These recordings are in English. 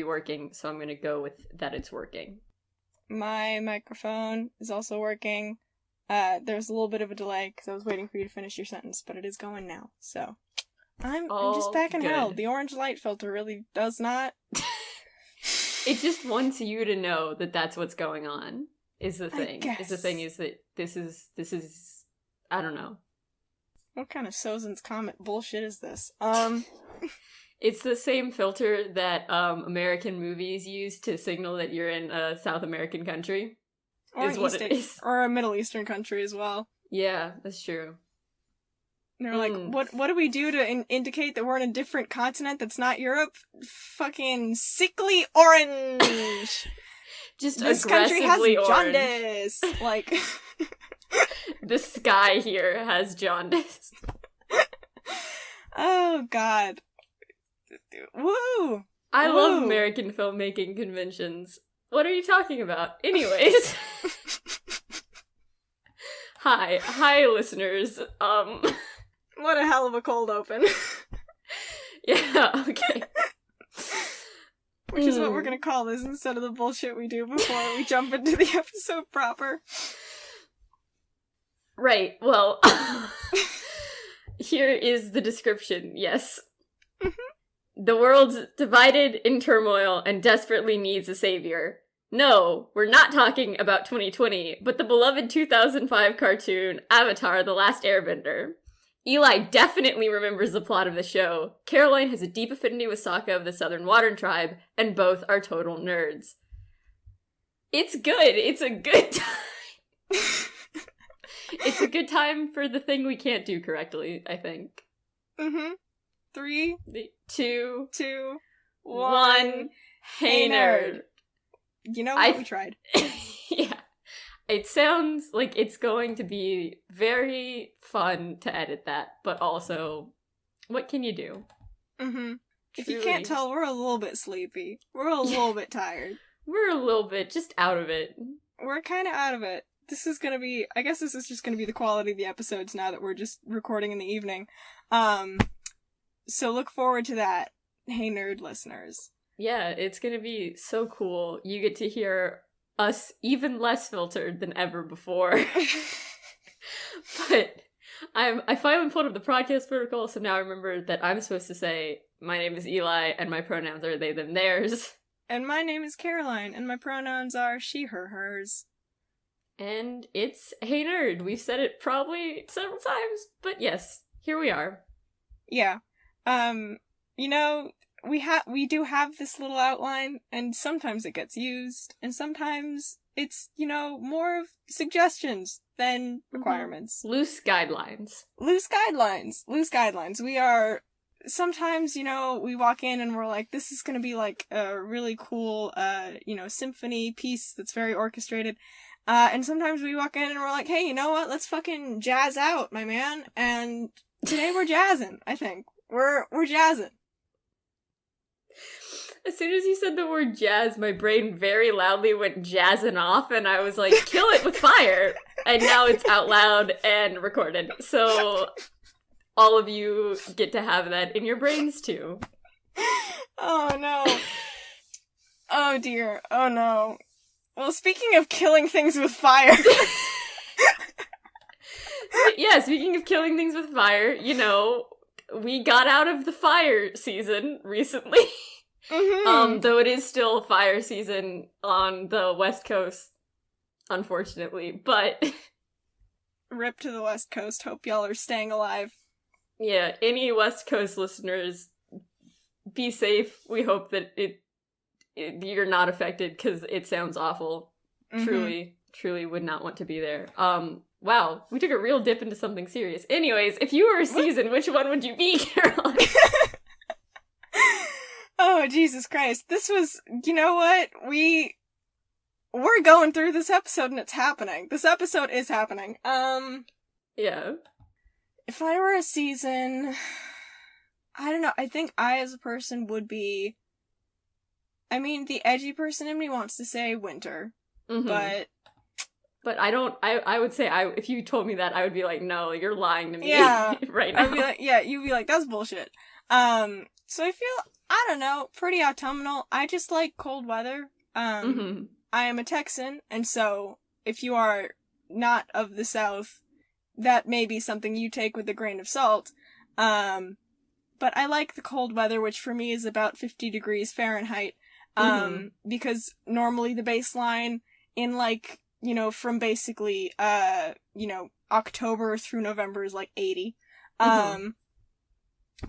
working, so I'm gonna go with that it's working. My microphone is also working. There's a little bit of a delay because I was waiting for you to finish your sentence, but it is going now. So I'm just back in hell. The orange light filter really does not. It just wants you to know that that's what's going on. Is the thing. Is that this is I don't know. What kind of Sozin's Comet bullshit is this? It's the same filter that American movies use to signal that you're in a South American country. Or or a Middle Eastern country as well. Yeah, that's true. And they're like, what do we do to indicate that we're in a different continent that's not Europe? Fucking sickly orange! Just this country has orange. jaundice! Like... The sky here has jaundice. Oh, God. Woo! I love American filmmaking conventions. What are you talking about? Anyways. Hi, listeners. What a hell of a cold open. Yeah, okay. Which is what we're gonna call this instead of the bullshit we do before we jump into the episode proper. Right, well, here is the description, yes. The world's divided in turmoil and desperately needs a savior. No, we're not talking about 2020, but the beloved 2005 cartoon, Avatar: The Last Airbender. Eli definitely remembers the plot of the show. Caroline has a deep affinity with Sokka of the Southern Water Tribe, and both are total nerds. It's good. It's a good time. It's a good time for the thing we can't do correctly, I think. 3, 2, 1. Hey, nerd. You know what? We tried. Yeah. It sounds like it's going to be very fun to edit that, but also, what can you do? If you can't tell, we're a little bit sleepy. We're a little bit tired. We're a little bit just out of it. We're kind of out of it. This is gonna be, I guess this is just gonna be the quality of the episodes now that we're just recording in the evening. So look forward to that, hey nerd listeners. Yeah, it's gonna be so cool. You get to hear us even less filtered than ever before. But I finally pulled up the podcast protocol, so now I remember that I'm supposed to say, my name is Eli, and my pronouns are they, them, theirs. And my name is Caroline, and my pronouns are she, her, hers. And it's Hey Nerd. We've said it probably several times, but yes, here we are. Yeah. You know, we do have this little outline, and sometimes it gets used, and sometimes it's, you know, more of suggestions than requirements. Loose guidelines. We are, sometimes, you know, we walk in and we're like, this is gonna be like a really cool, you know, symphony piece that's very orchestrated. And sometimes we walk in and we're like, hey, you know what? Let's fucking jazz out, my man. And today we're jazzing, I think. We're jazzing. As soon as you said the word jazz, my brain very loudly went jazzing off, and I was like, kill it with fire! And now it's out loud and recorded. So all of you get to have that in your brains, too. Oh, no. Oh, dear. Oh, no. Well, speaking of killing things with fire... Yeah, speaking of killing things with fire, you know, we got out of the fire season recently. Though it is still fire season on the West Coast, unfortunately, but... Rip to the West Coast. Hope y'all are staying alive. Yeah, any West Coast listeners, be safe. We hope that you're not affected, because it sounds awful. Truly would not want to be there. Wow, we took a real dip into something serious. Anyways, if you were a season, which one would you be, Caroline? Oh, Jesus Christ. This was, you know what? We're going through this episode and it's happening. This episode is happening. Yeah. If I were a season, I don't know. I think I, as a person, would be, I mean, the edgy person in me wants to say winter, But I would say, if you told me that, I would be like, no, you're lying to me yeah, right now. I'd be like, yeah, you'd be like, that's bullshit. So I feel, I don't know, pretty autumnal. I just like cold weather. I am a Texan, and so if you are not of the South, that may be something you take with a grain of salt. But I like the cold weather, which for me is about 50 degrees Fahrenheit. Because normally the baseline in like, from basically, October through November is like 80.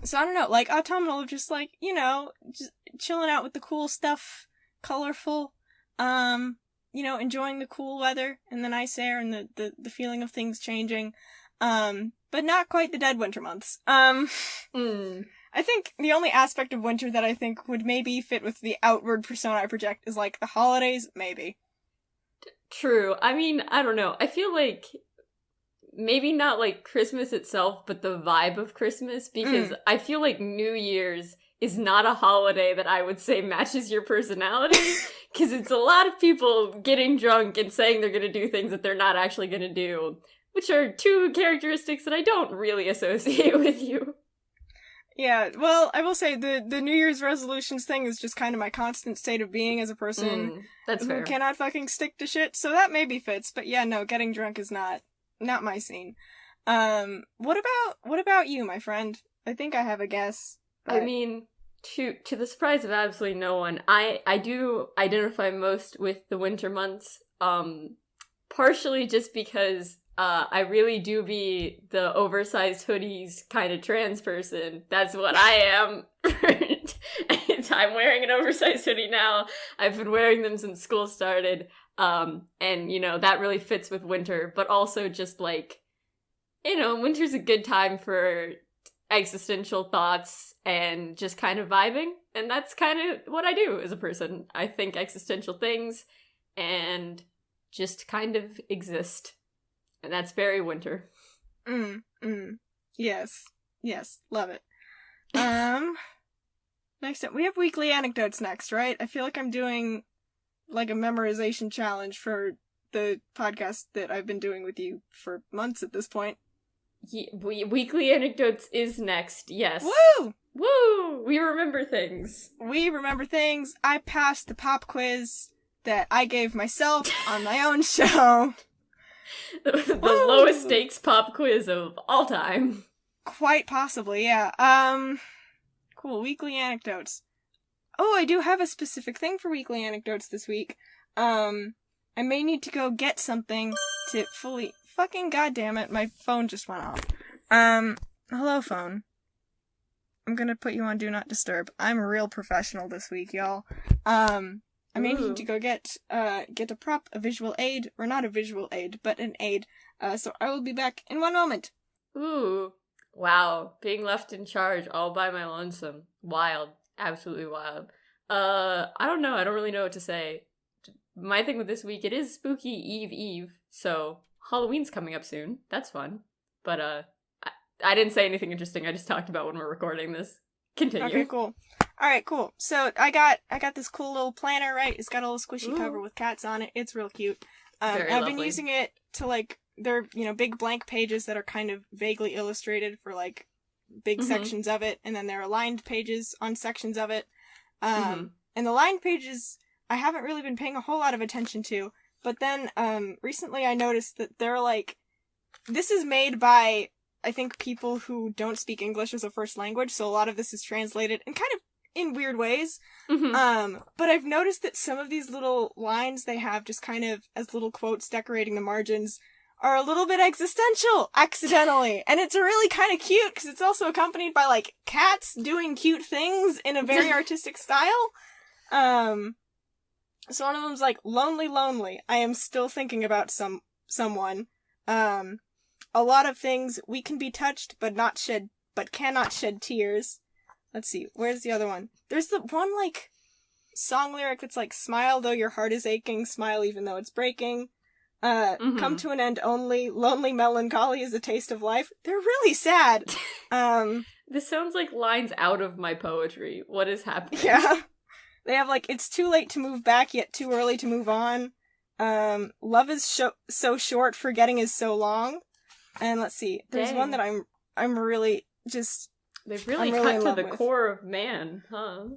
So I don't know, like autumnal, just like, just chilling out with the cool stuff, colorful, enjoying the cool weather and the nice air and the feeling of things changing. But not quite the dead winter months. I think the only aspect of winter that I think would maybe fit with the outward persona I project is like the holidays, maybe. True. I mean, I don't know. I feel like maybe not like Christmas itself, but the vibe of Christmas, because I feel like New Year's is not a holiday that I would say matches your personality, because it's a lot of people getting drunk and saying they're gonna do things that they're not actually gonna do, which are two characteristics that I don't really associate with you. Yeah, well, I will say the New Year's resolutions thing is just kind of my constant state of being as a person that's who fair. cannot fucking stick to shit, so that maybe fits, but yeah, no, getting drunk is not my scene. What about you, my friend? I think I have a guess. But... I mean, to the surprise of absolutely no one, I do identify most with the winter months, partially just because I really do be the oversized hoodies kind of trans person. That's what I am. I'm wearing an oversized hoodie now. I've been wearing them since school started. And, that really fits with winter, but also just like, winter's a good time for existential thoughts and just kind of vibing. And that's kind of what I do as a person. I think existential things and just kind of exist. And that's very winter. Yes. Yes. Love it. Next up, we have weekly anecdotes next, right? I feel like I'm doing like a memorization challenge for the podcast that I've been doing with you for months at this point. Weekly anecdotes is next, yes. Woo! Woo! We remember things. I passed the pop quiz that I gave myself on my own show. The lowest stakes pop quiz of all time. Quite possibly, yeah. Cool, weekly anecdotes. Oh, I do have a specific thing for weekly anecdotes this week. I may need to go get something to fully... Fucking goddammit, my phone just went off. Hello, phone. I'm gonna put you on Do Not Disturb. I'm a real professional this week, y'all. I may need to go get a prop, a visual aid, or not a visual aid, but an aid. So I will be back in one moment. Ooh. Wow. Being left in charge all by my lonesome. Wild. Absolutely wild. I don't know. I don't really know what to say. My thing with this week, it is Spooky Eve, so Halloween's coming up soon. That's fun. But, I didn't say anything interesting. I just talked about when we're recording this. Continue. Okay, cool. Alright, cool. So, I got this cool little planner, right? It's got a little squishy cover with cats on it. It's real cute. I've been using it to, like, they're, big blank pages that are kind of vaguely illustrated for, like, big sections of it, and then there are lined pages on sections of it. And the lined pages, I haven't really been paying a whole lot of attention to, but then, recently I noticed that they're, like, this is made by, I think, people who don't speak English as a first language, so a lot of this is translated in kind of in weird ways. But I've noticed that some of these little lines they have just kind of as little quotes decorating the margins are a little bit existential, accidentally. And it's really kind of cute, because it's also accompanied by, like, cats doing cute things in a very artistic style. So one of them's like, lonely, lonely. I am still thinking about someone. A lot of things, we can be touched, but cannot shed tears. Let's see, where's the other one? There's the one, like, song lyric that's like, smile though your heart is aching, smile even though it's breaking. Come to an end only, lonely melancholy is a taste of life. They're really sad. This sounds like lines out of my poetry. What is happening? Yeah. They have, like, it's too late to move back, yet too early to move on. Love is so short, forgetting is so long. And let's see, there's one that I'm really just... They've really I'm really cut in to love the with. core of man, huh?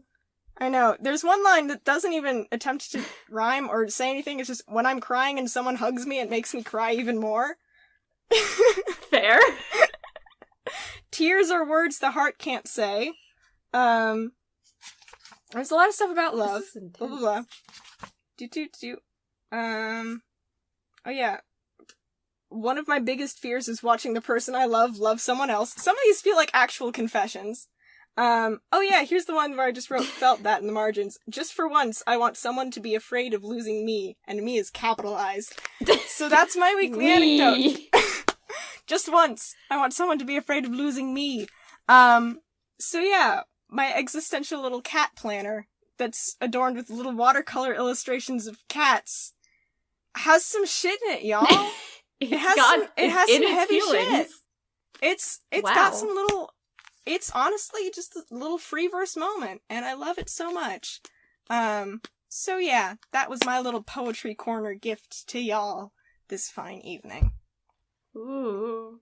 I know. There's one line that doesn't even attempt to rhyme or say anything. It's just, when I'm crying and someone hugs me, it makes me cry even more. Fair. Tears are words the heart can't say. There's a lot of stuff about love. This is intense. Blah, blah, blah. Do. Oh yeah. One of my biggest fears is watching the person I love someone else. Some of these feel like actual confessions. Oh yeah, here's the one where I just wrote felt that in the margins. Just for once, I want someone to be afraid of losing me, and me is capitalized. So that's my weekly anecdote. Just once, I want someone to be afraid of losing me. So yeah, my existential little cat planner that's adorned with little watercolor illustrations of cats has some shit in it, y'all. It has some heavy shit. It's got some little. It's honestly just a little free verse moment, and I love it so much. So yeah, that was my little poetry corner gift to y'all this fine evening. Ooh.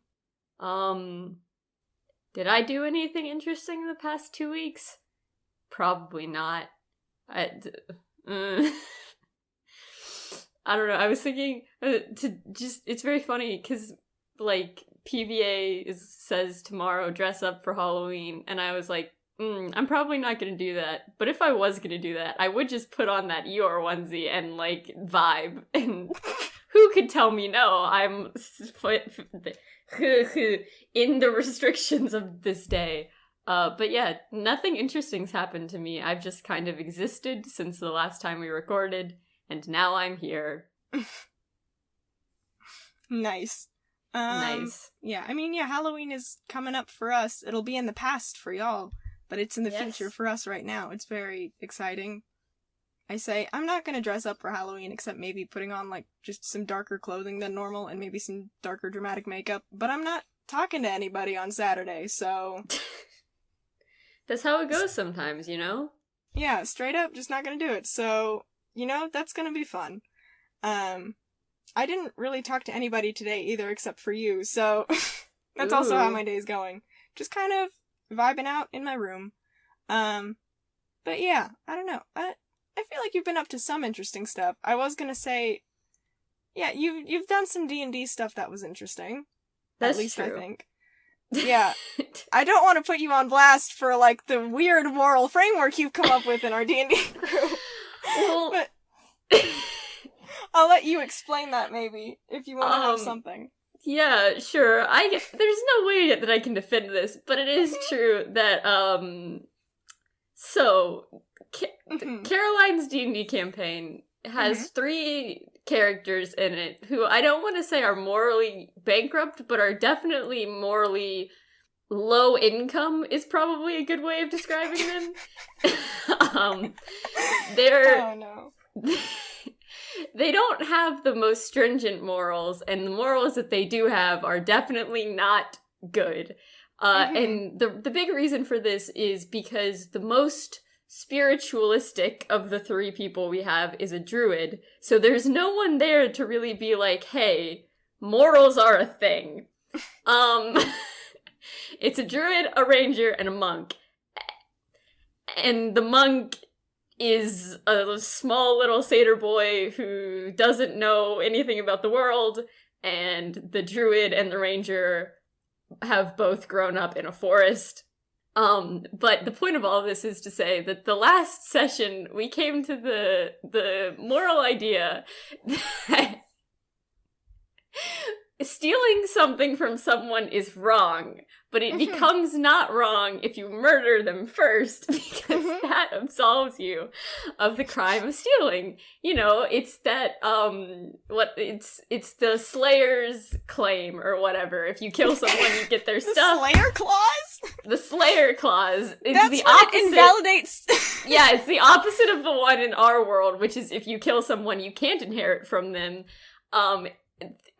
Did I do anything interesting in the past 2 weeks? Probably not. I don't know, I was thinking it's very funny, because, like, PVA says tomorrow, dress up for Halloween, and I was like, I'm probably not gonna do that, but if I was gonna do that, I would just put on that Eeyore onesie and, like, vibe, and who could tell me no? I'm in the restrictions of this day. But yeah, nothing interesting's happened to me. I've just kind of existed since the last time we recorded, and now I'm here. Nice. Nice. Yeah, I mean, yeah, Halloween is coming up for us. It'll be in the past for y'all, but it's in the future for us right now. It's very exciting. I say, I'm not gonna dress up for Halloween, except maybe putting on, like, just some darker clothing than normal, and maybe some darker dramatic makeup, but I'm not talking to anybody on Saturday, so... That's how it goes sometimes, you know? Yeah, straight up, just not gonna do it, so, you know, that's gonna be fun. I didn't really talk to anybody today either, except for you, so that's also how my day's going. Just kind of vibing out in my room. But yeah, I don't know. I feel like you've been up to some interesting stuff. I was gonna say, yeah, you've done some D&D stuff that was interesting. That's at least true. I think. Yeah. I don't want to put you on blast for, like, the weird moral framework you've come up with in our D&D group. Well... But I'll let you explain that, maybe, if you want to have something. Yeah, sure. There's no way that I can defend this, but it is true that, Caroline's D&D campaign has 3 characters in it who I don't want to say are morally bankrupt, but are definitely morally low income is probably a good way of describing them. Oh no. They don't have the most stringent morals, and the morals that they do have are definitely not good. And the big reason for this is because the most spiritualistic of the 3 people we have is a druid, so there's no one there to really be like, hey, morals are a thing. It's a druid, a ranger, and a monk. And the monk is a small little satyr boy who doesn't know anything about the world, and the druid and the ranger have both grown up in a forest. But the point of all of this is to say that the last session, we came to the moral idea that stealing something from someone is wrong, but it becomes not wrong if you murder them first, because that absolves you of the crime of stealing. You know, it's that, it's the Slayer's claim, or whatever. If you kill someone, you get their stuff. The Slayer clause? The Slayer clause. It's That's the what opposite. It invalidates... Yeah, it's the opposite of the one in our world, which is if you kill someone, you can't inherit from them.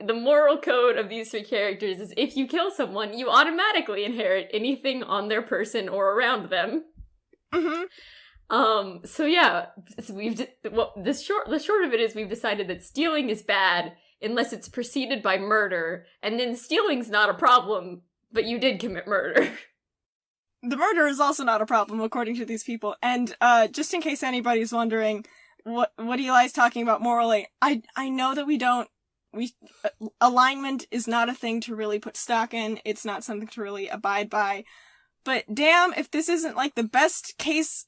The moral code of these 3 characters is if you kill someone, you automatically inherit anything on their person or around them. So yeah, the short of it is we've decided that stealing is bad unless it's preceded by murder, and then stealing's not a problem, but you did commit murder. the murder is also not a problem, according to these people. And, just in case anybody's wondering what Eli's talking about morally, I know that alignment is not a thing to really put stock in. It's not something to really abide by. But damn, if this isn't, like, the best case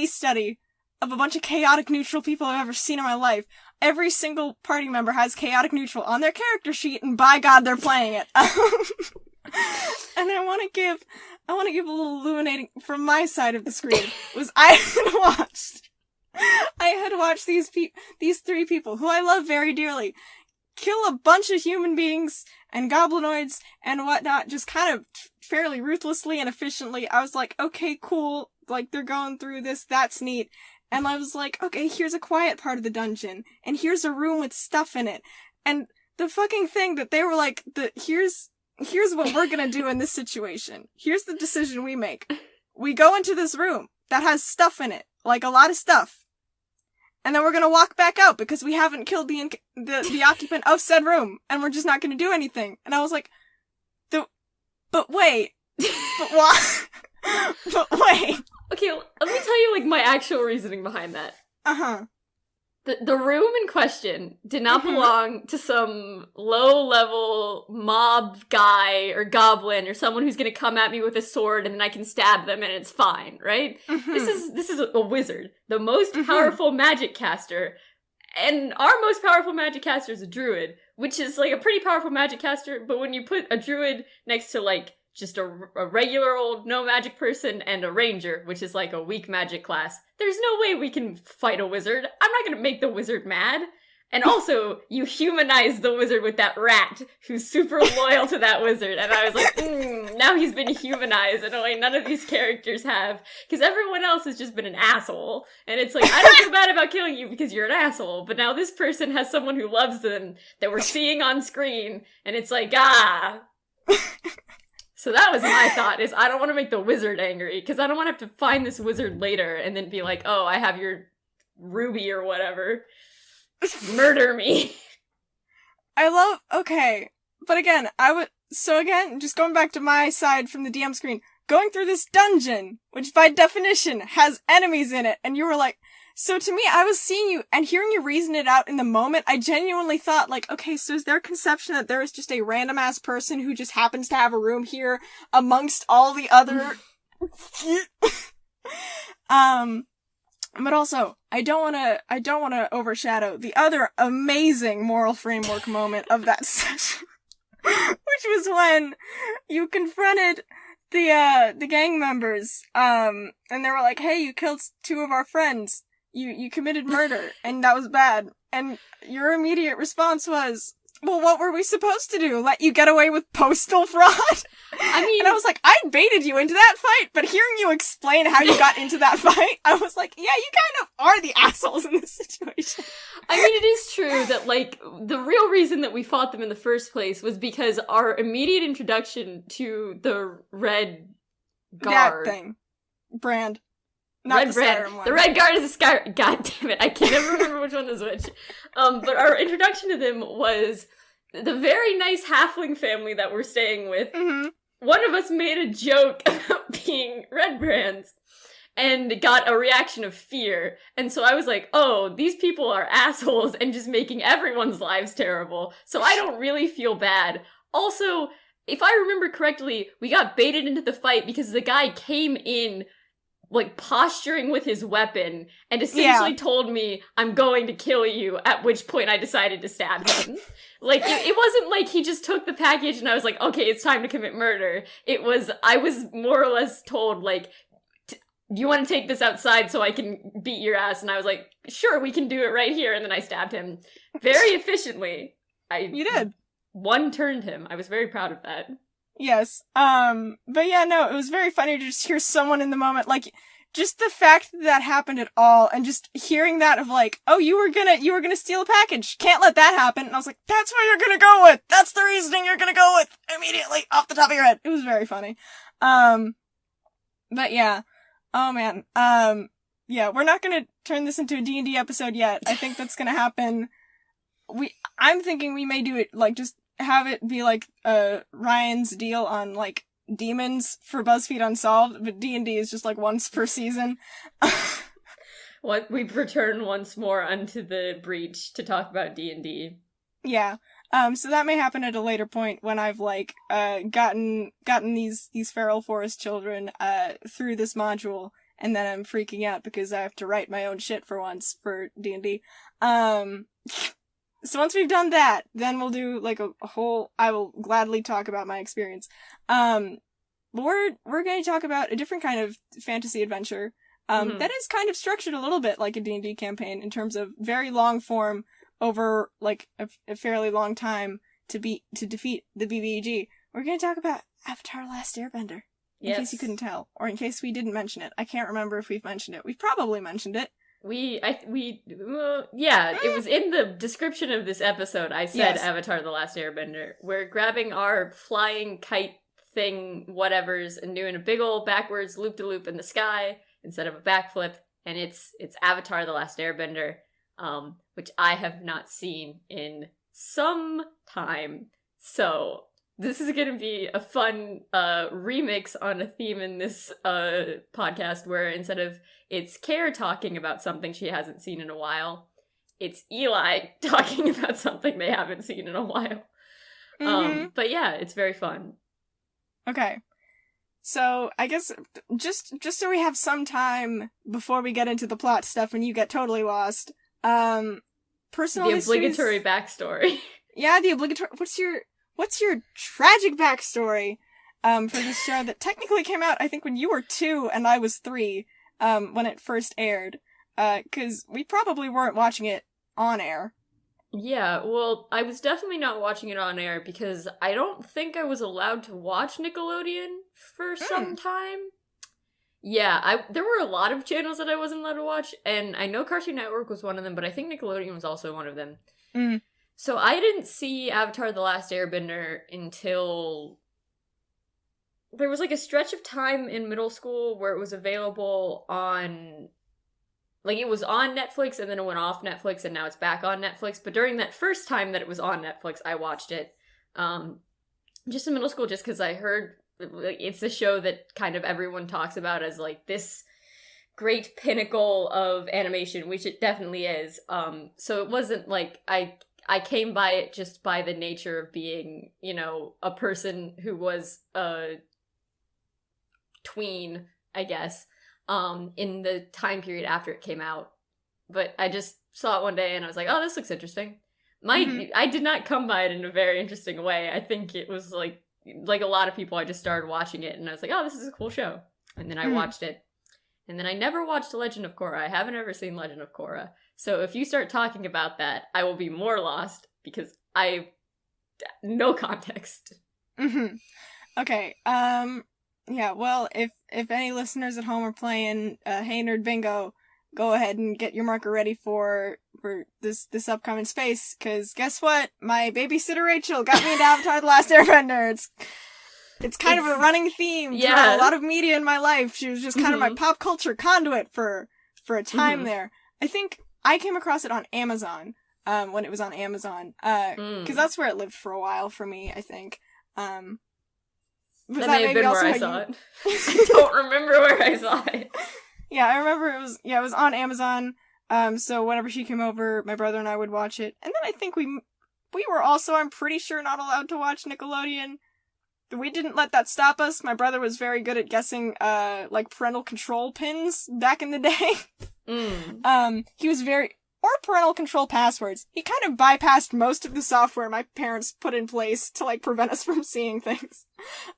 study of a bunch of chaotic neutral people I've ever seen in my life. Every single party member has chaotic neutral on their character sheet, and by God, they're playing it. And I want to give a little illuminating from my side of the screen. I had watched these three people who I love very dearly kill a bunch of human beings and goblinoids and whatnot, just kind of fairly ruthlessly and efficiently. I was like, okay, cool. Like, they're going through this. That's neat. And I was like, okay, here's a quiet part of the dungeon, and here's a room with stuff in it. And the fucking thing that they were like, here's what we're gonna do in this situation. Here's the decision we make. We go into this room that has stuff in it, like a lot of stuff. And then we're gonna walk back out because we haven't killed the occupant of said room, and we're just not gonna do anything. And I was like, but wait, but why? But wait. Okay, let me tell you, like, my actual reasoning behind that. Uh-huh. The room in question did not belong to some low-level mob guy or goblin or someone who's gonna come at me with a sword and then I can stab them and it's fine, right? This is a wizard, the most powerful magic caster, and our most powerful magic caster is a druid, which is, like, a pretty powerful magic caster, but when you put a druid next to, like, just a regular old no magic person and a ranger, which is like a weak magic class, there's no way we can fight a wizard. I'm not gonna make the wizard mad. And also, you humanize the wizard with that rat who's super loyal to that wizard. And I was like, now he's been humanized in a way none of these characters have. Because everyone else has just been an asshole. And it's like, I don't feel bad about killing you because you're an asshole. But now this person has someone who loves them that we're seeing on screen. And it's like, So that was my thought, is I don't want to make the wizard angry, because I don't want to have to find this wizard later and then be like, oh, I have your ruby or whatever. Murder me. Okay. But again, just going back to my side from the DM screen, going through this dungeon, which by definition has enemies in it, and you were like, so to me, I was seeing you and hearing you reason it out in the moment. I genuinely thought, like, okay, so is their conception that there is just a random ass person who just happens to have a room here amongst all the other, but also, I don't wanna overshadow the other amazing moral framework moment of that session, which was when you confronted the gang members, and they were like, hey, you killed two of our friends. You committed murder, and that was bad. And your immediate response was, well, what were we supposed to do? Let you get away with postal fraud? I mean... And I was like, I baited you into that fight, but hearing you explain how you got into that fight, I was like, yeah, you kind of are the assholes in this situation. I mean, it is true that, like, the real reason that we fought them in the first place was because our immediate introduction to the Red Guard... That thing. Brand. Not Red Brand. The Red Guard is a Skyrim. God damn it, I can never remember which one is which. But our introduction to them was the very nice halfling family that we're staying with. One of us made a joke about being Red Brands and got a reaction of fear. And so I was like, oh, these people are assholes and just making everyone's lives terrible. So I don't really feel bad. Also, if I remember correctly, we got baited into the fight because the guy came in like posturing with his weapon and essentially told me, I'm going to kill you, at which point I decided to stab him. Like, it wasn't like he just took the package and I was like, okay, it's time to commit murder. I was more or less told, like, do you want to take this outside so I can beat your ass? And I was like, sure, we can do it right here. And then I stabbed him very efficiently. You did. One-turned him. I was very proud of that. Yes. But yeah, no, it was very funny to just hear someone in the moment, like, just the fact that happened at all, and just hearing that of like, oh, you were gonna steal a package. Can't let that happen. And I was like, that's what you're gonna go with! That's the reasoning you're gonna go with! Immediately, off the top of your head. It was very funny. But yeah. Oh man. Yeah, we're not gonna turn this into a D&D episode yet. I think that's gonna happen. I'm thinking we may do it, like, just have it be like Ryan's deal on like demons for BuzzFeed Unsolved, but D&D is just like once per season. What we've returned once more unto the breach to talk about D&D. Yeah. So that may happen at a later point when I've like gotten these feral forest children through this module, and then I'm freaking out because I have to write my own shit for once for D&D. So once we've done that, then we'll do like a whole. I will gladly talk about my experience. But we're going to talk about a different kind of fantasy adventure. That is kind of structured a little bit like a D&D campaign in terms of very long form over like a fairly long time to defeat the BBEG. We're going to talk about Avatar: Last Airbender. In case you couldn't tell, or in case we didn't mention it. I can't remember if we've mentioned it. We've probably mentioned it. It was in the description of this episode. I said yes. Avatar: The Last Airbender. We're grabbing our flying kite thing, whatevers, and doing a big old backwards loop-de-loop in the sky instead of a backflip, and it's Avatar: The Last Airbender, which I have not seen in some time. So this is going to be a fun remix on a theme in this podcast where instead of it's Care talking about something she hasn't seen in a while, it's Eli talking about something they haven't seen in a while. But yeah, it's very fun. Okay. So, I guess, just so we have some time before we get into the plot stuff and you get totally lost, personal the obligatory backstory. Yeah, the obligatory... What's your tragic backstory, for this show that technically came out, I think, when you were 2 and I was 3, when it first aired? 'Cause we probably weren't watching it on air. Yeah, well, I was definitely not watching it on air because I don't think I was allowed to watch Nickelodeon for some time. Yeah, there were a lot of channels that I wasn't allowed to watch, and I know Cartoon Network was one of them, but I think Nickelodeon was also one of them. So I didn't see Avatar: The Last Airbender until there was like a stretch of time in middle school where it was available on... Like, it was on Netflix, and then it went off Netflix, and now it's back on Netflix. But during that first time that it was on Netflix, I watched it. Just in middle school, just because I heard it's a show that kind of everyone talks about as, like, this great pinnacle of animation, which it definitely is. So it wasn't, like, I came by it just by the nature of being, you know, a person who was a tween, I guess. In the time period after it came out. But I just saw it one day and I was like, oh, this looks interesting. I did not come by it in a very interesting way. I think it was like a lot of people, I just started watching it and I was like, oh, this is a cool show. And then I watched it. And then I never watched Legend of Korra. I haven't ever seen Legend of Korra. So if you start talking about that, I will be more lost because no context. Okay, yeah, well, if any listeners at home are playing Hey Nerd Bingo, go ahead and get your marker ready for this upcoming space, because guess what? My babysitter Rachel got me into Avatar: The Last Airbender. It's kind of a running theme throughout a lot of media in my life. She was just kind of my pop culture conduit for a time there. I think I came across it on Amazon, when it was on Amazon, because that's where it lived for a while for me, I think. That may have been where I saw it. I don't remember where I saw it. Yeah, I remember it was on Amazon. So whenever she came over, my brother and I would watch it. And then I think we were also, I'm pretty sure, not allowed to watch Nickelodeon. We didn't let that stop us. My brother was very good at guessing, like, parental control pins back in the day. He was or parental control passwords. He kind of bypassed most of the software my parents put in place to, like, prevent us from seeing things.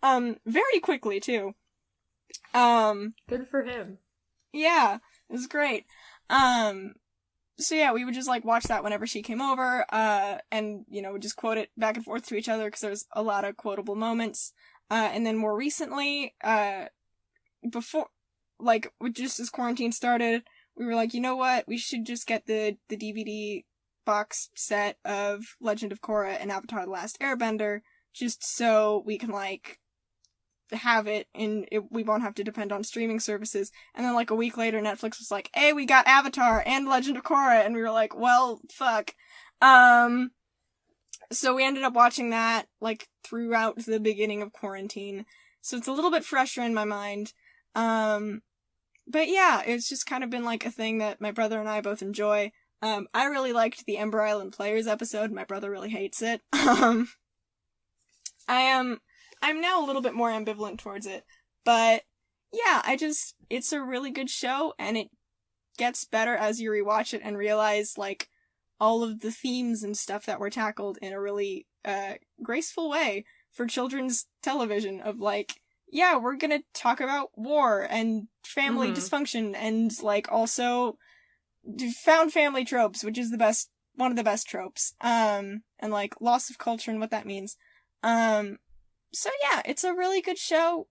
Very quickly, too. Good for him. Yeah, it was great. So yeah, we would just, like, watch that whenever she came over, and, you know, just quote it back and forth to each other, because there was a lot of quotable moments. And then more recently, before, like, just as quarantine started, we were like, you know what, we should just get the DVD box set of Legend of Korra and Avatar: The Last Airbender, just so we can, like, have it and we won't have to depend on streaming services. And then, like, a week later, Netflix was like, hey, we got Avatar and Legend of Korra, and we were like, well, fuck. So we ended up watching that, like, throughout the beginning of quarantine. So it's a little bit fresher in my mind. But yeah, it's just kind of been like a thing that my brother and I both enjoy. I really liked the Ember Island Players episode. My brother really hates it. I'm now a little bit more ambivalent towards it. But yeah, it's a really good show, and it gets better as you rewatch it and realize, like, all of the themes and stuff that were tackled in a really, graceful way for children's television of, like, yeah, we're gonna talk about war and family dysfunction and, like, also found family tropes, which is one of the best tropes, and, like, loss of culture and what that means. So yeah, it's a really good show.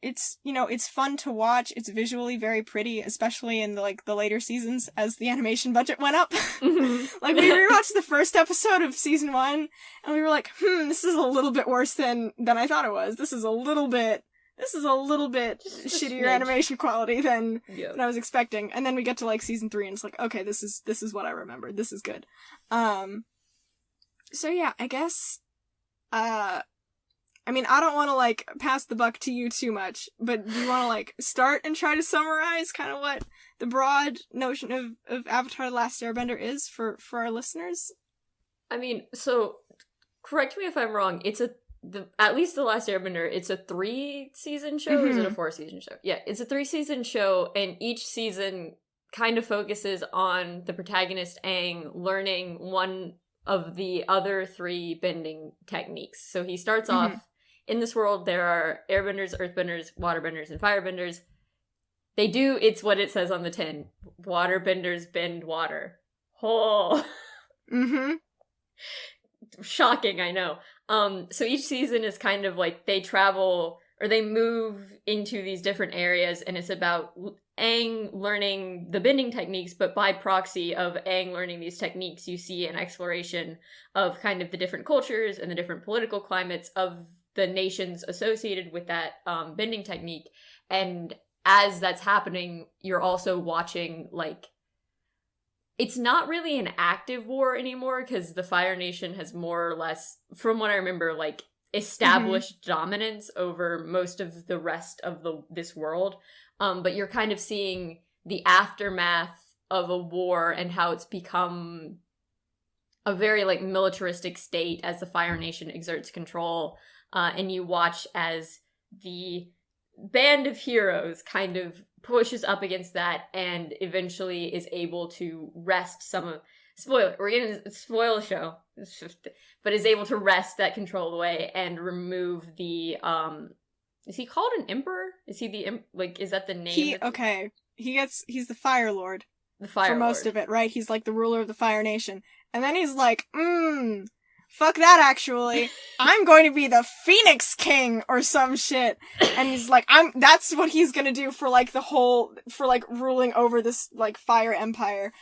It's, it's fun to watch. It's visually very pretty, especially in the later seasons as the animation budget went up. Like, we rewatched the first episode of season 1, and we were like, this is a little bit worse than I thought it was. This is a little bit shittier animation quality than I was expecting. And then we get to, like, season 3, and it's like, okay, this is what I remembered. This is good. So yeah, I guess, I mean, I don't want to, like, pass the buck to you too much, but do you want to, like, start and try to summarize kind of what the broad notion of Avatar: The Last Airbender is for our listeners? I mean, so, correct me if I'm wrong, at least The Last Airbender, it's a 3-season show, or is it a 4-season show? Yeah, it's a 3-season show, and each season kind of focuses on the protagonist, Aang, learning one of the other 3 bending techniques. So he starts off, in this world, there are airbenders, earthbenders, waterbenders, and firebenders. It's what it says on the tin. Waterbenders bend water. Oh. Shocking, I know. So each season is kind of like they travel, or they move into these different areas, and it's about Aang learning the bending techniques, but by proxy of Aang learning these techniques, you see an exploration of kind of the different cultures and the different political climates of the nations associated with that bending technique. And as that's happening, you're also watching, like, it's not really an active war anymore, because the Fire Nation has more or less, from what I remember, like, established dominance over most of the rest of this world. But you're kind of seeing the aftermath of a war and how it's become a very, like, militaristic state as the Fire Nation exerts control. And you watch as the band of heroes kind of pushes up against that and eventually is able to wrest some of... We're going to spoil the show. But is able to wrest that control away and remove the... Is he called an emperor? Is he is that the name? He's the Fire Lord. The Fire Lord. For most of it, right? He's, like, the ruler of the Fire Nation. And then he's like, fuck that, actually. I'm going to be the Phoenix King or some shit. And he's like, that's what he's gonna do for, like, ruling over this, like, fire empire.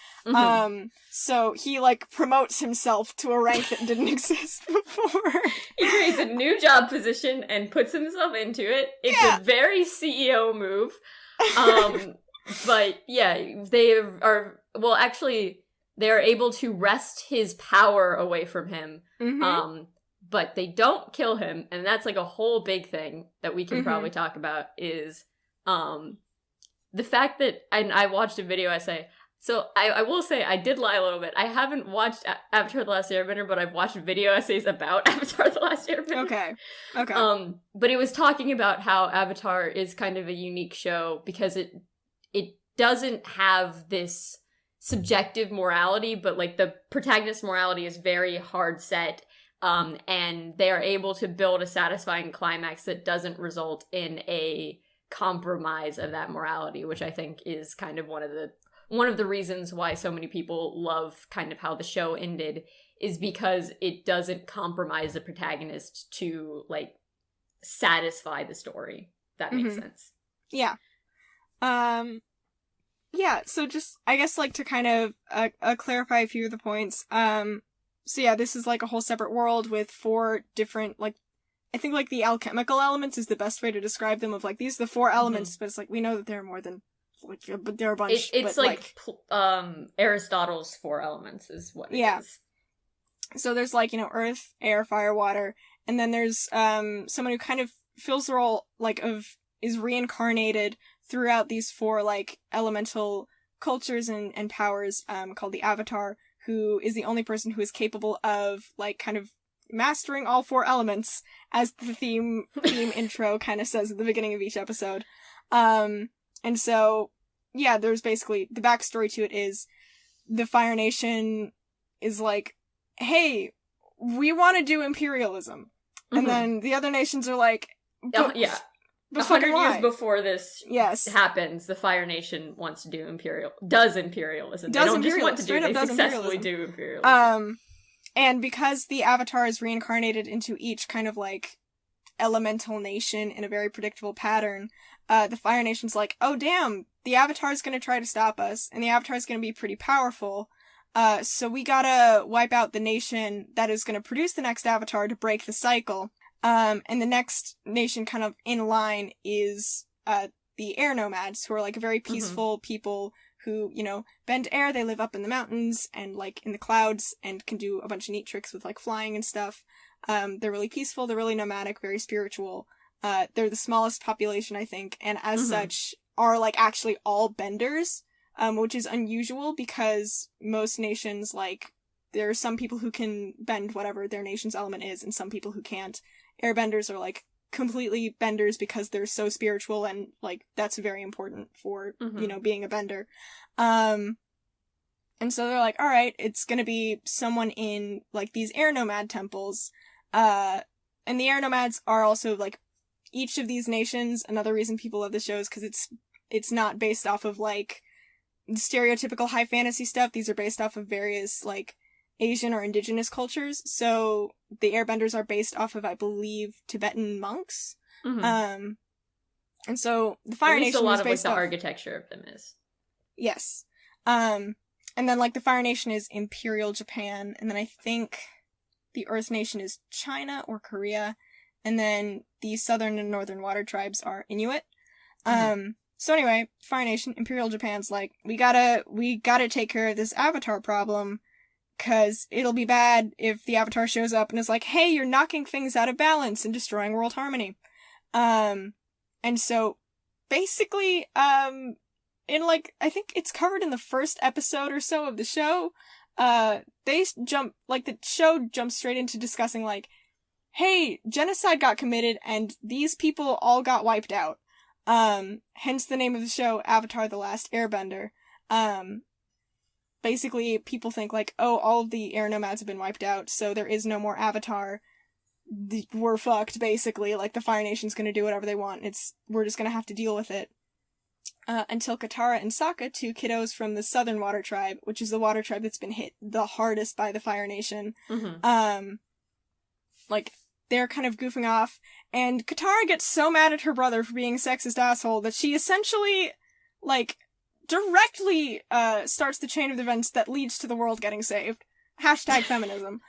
So he, like, promotes himself to a rank that didn't exist before. He creates a new job position and puts himself into it. It's a very CEO move. But yeah, they are able to wrest his power away from him. But they don't kill him, and that's, like, a whole big thing that we can probably talk about is the fact that, and I watched a video essay, so I will say I did lie a little bit. I haven't watched Avatar: The Last Airbender, but I've watched video essays about Avatar: The Last Airbender. Okay. But it was talking about how Avatar is kind of a unique show because it doesn't have this subjective morality, but, like, the protagonist's morality is very hard set, and they are able to build a satisfying climax that doesn't result in a compromise of that morality, which I think is kind of one of the reasons why so many people love kind of how the show ended, is because it doesn't compromise the protagonist to, like, satisfy the story. If that makes sense. Yeah. Yeah, so just, I guess, like, to kind of clarify a few of the points, so yeah, this is, like, a whole separate world with 4 different, like, I think, like, the alchemical elements is the best way to describe them, of, like, these are the 4 elements, but it's, like, we know that there are more than, like, but there are a bunch. It's like Aristotle's 4 elements is what it is. So there's, like, earth, air, fire, water, and then there's, someone who kind of fills the role, like, is reincarnated throughout these 4, like, elemental cultures and powers, called the Avatar, who is the only person who is capable of, like, kind of mastering all 4 elements, as the theme intro kind of says at the beginning of each episode. And so, yeah, there's basically, the backstory to it is, the Fire Nation is like, hey, we want to do imperialism. And then the other nations are like, but 100 years before this yes. happens, the Fire Nation wants to do imperialism. They don't just want to do, they successfully do imperialism. And because the Avatar is reincarnated into each kind of, like, elemental nation in a very predictable pattern, the Fire Nation's like, oh damn, the Avatar's gonna try to stop us, and the Avatar's gonna be pretty powerful, so we gotta wipe out the nation that is gonna produce the next Avatar to break the cycle. And the next nation kind of in line is, the air nomads, who are, like, very peaceful people who, you know, bend air, they live up in the mountains and, like, in the clouds, and can do a bunch of neat tricks with, like, flying and stuff. They're really peaceful, they're really nomadic, very spiritual. They're the smallest population, I think, and as such are, like, actually all benders, which is unusual because most nations, like, there are some people who can bend whatever their nation's element is, and some people who can't. Airbenders are, like, completely benders because they're so spiritual, and, like, that's very important for, you know, being a bender. And so they're like, alright, it's gonna be someone in, like, these air nomad temples. And the air nomads are also, like, each of these nations, another reason people love the show is because it's not based off of, like, stereotypical high fantasy stuff. These are based off of various, like, Asian or indigenous cultures. So the airbenders are based off of, I believe, Tibetan monks. And so the Fire Nation is based off... a lot of, like, the architecture of them is. Yes. And then, like, the Fire Nation is Imperial Japan, and then I think the Earth Nation is China or Korea, and then the Southern and Northern Water Tribes are Inuit. So anyway, Fire Nation, Imperial Japan's like, we gotta take care of this Avatar problem, cause it'll be bad if the Avatar shows up and is like, hey, you're knocking things out of balance and destroying world harmony. And so, basically, in, like, I think it's covered in the first episode or so of the show, the show jumps straight into discussing, like, hey, genocide got committed and these people all got wiped out. Hence the name of the show, Avatar: The Last Airbender. Basically, people think, like, oh, all of the air nomads have been wiped out, so there is no more Avatar. We're fucked, basically. Like, the Fire Nation's gonna do whatever they want. We're just gonna have to deal with it. Until Katara and Sokka, 2 kiddos from the Southern Water Tribe, which is the water tribe that's been hit the hardest by the Fire Nation, like, they're kind of goofing off, and Katara gets so mad at her brother for being a sexist asshole that she essentially, like, directly, starts the chain of events that leads to the world getting saved. #feminism.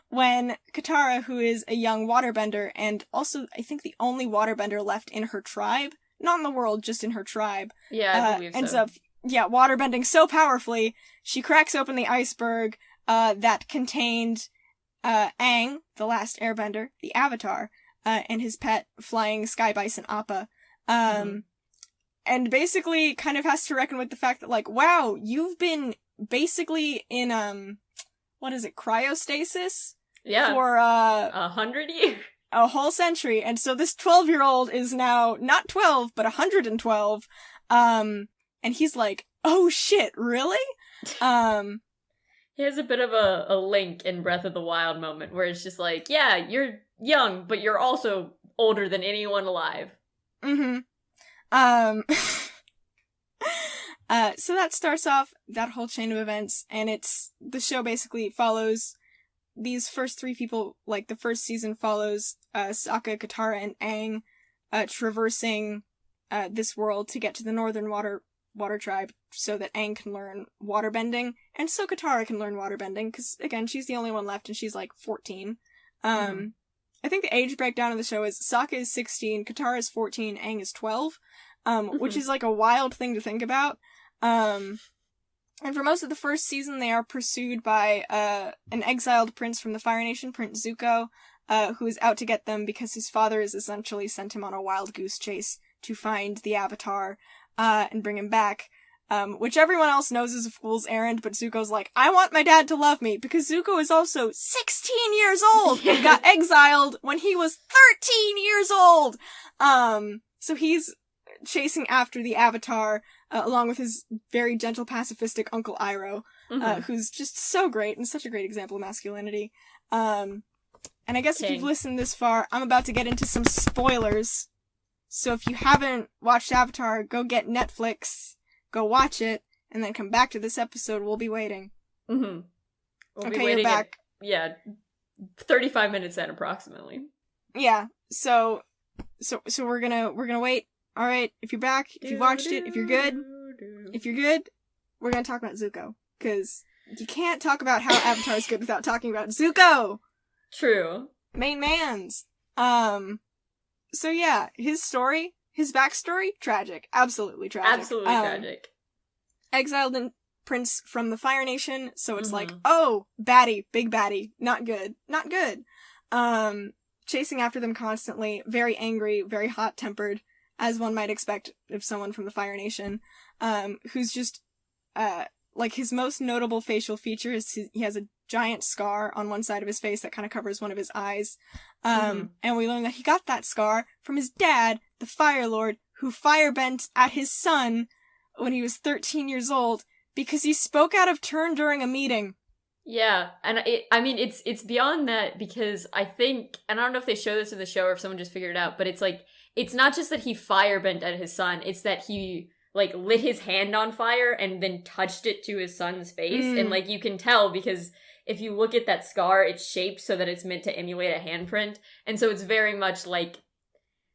When Katara, who is a young waterbender, and also, I think the only waterbender left in her tribe, not in the world, just in her tribe, I believe ends up, waterbending so powerfully, she cracks open the iceberg, that contained, Aang, the last airbender, the Avatar, and his pet, flying sky bison Appa, and basically kind of has to reckon with the fact that, like, wow, you've been basically in, cryostasis? Yeah. For, 100 years? A whole century, and so this 12-year-old is now not 12, but 112, and he's like, oh shit, really? He has a bit of a Link in Breath of the Wild moment, where it's just like, yeah, you're young, but you're also older than anyone alive. So that starts off that whole chain of events, and the show basically follows these first 3 people, like, the first season follows, Sokka, Katara, and Aang, traversing, this world to get to the Northern Water Tribe, so that Aang can learn waterbending, and so Katara can learn waterbending, because, again, she's the only one left, and she's, like, 14. I think the age breakdown of the show is Sokka is 16, Katara is 14, Aang is 12, which is, like, a wild thing to think about. And for most of the first season, they are pursued by, an exiled prince from the Fire Nation, Prince Zuko, who is out to get them because his father has essentially sent him on a wild goose chase to find the Avatar, and bring him back. Which everyone else knows is a fool's errand, but Zuko's like, I want my dad to love me, because Zuko is also 16 years old and got exiled when he was 13 years old! So he's chasing after the Avatar, along with his very gentle, pacifistic Uncle Iroh, who's just so great and such a great example of masculinity. And I guess if you've listened this far, I'm about to get into some spoilers. So if you haven't watched Avatar, go get Netflix, go watch it, and then come back to this episode. We'll be waiting. We'll okay, be waiting you're back. 35 minutes in approximately. Yeah. So we're gonna wait. All right. If you're back, if you watched it, if you're good, we're gonna talk about Zuko, because you can't talk about how Avatar is good without talking about Zuko. True. Main mans. So yeah, his story, his backstory, tragic. Absolutely tragic. Absolutely tragic. Exiled prince from the Fire Nation, so it's like, oh, baddie, big baddie, not good. Not good. Chasing after them constantly, very angry, very hot-tempered, as one might expect of someone from the Fire Nation, who's just, like, his most notable facial feature is he has a giant scar on one side of his face that kind of covers one of his eyes. And we learn that he got that scar from his dad, the Fire Lord, who firebent at his son when he was 13 years old because he spoke out of turn during a meeting. Yeah, and it's beyond that, because I think, and I don't know if they show this in the show or if someone just figured it out, but it's like, it's not just that he firebent at his son, it's that he, like, lit his hand on fire and then touched it to his son's face, and, like, you can tell because if you look at that scar, it's shaped so that it's meant to emulate a handprint, and so it's very much, like,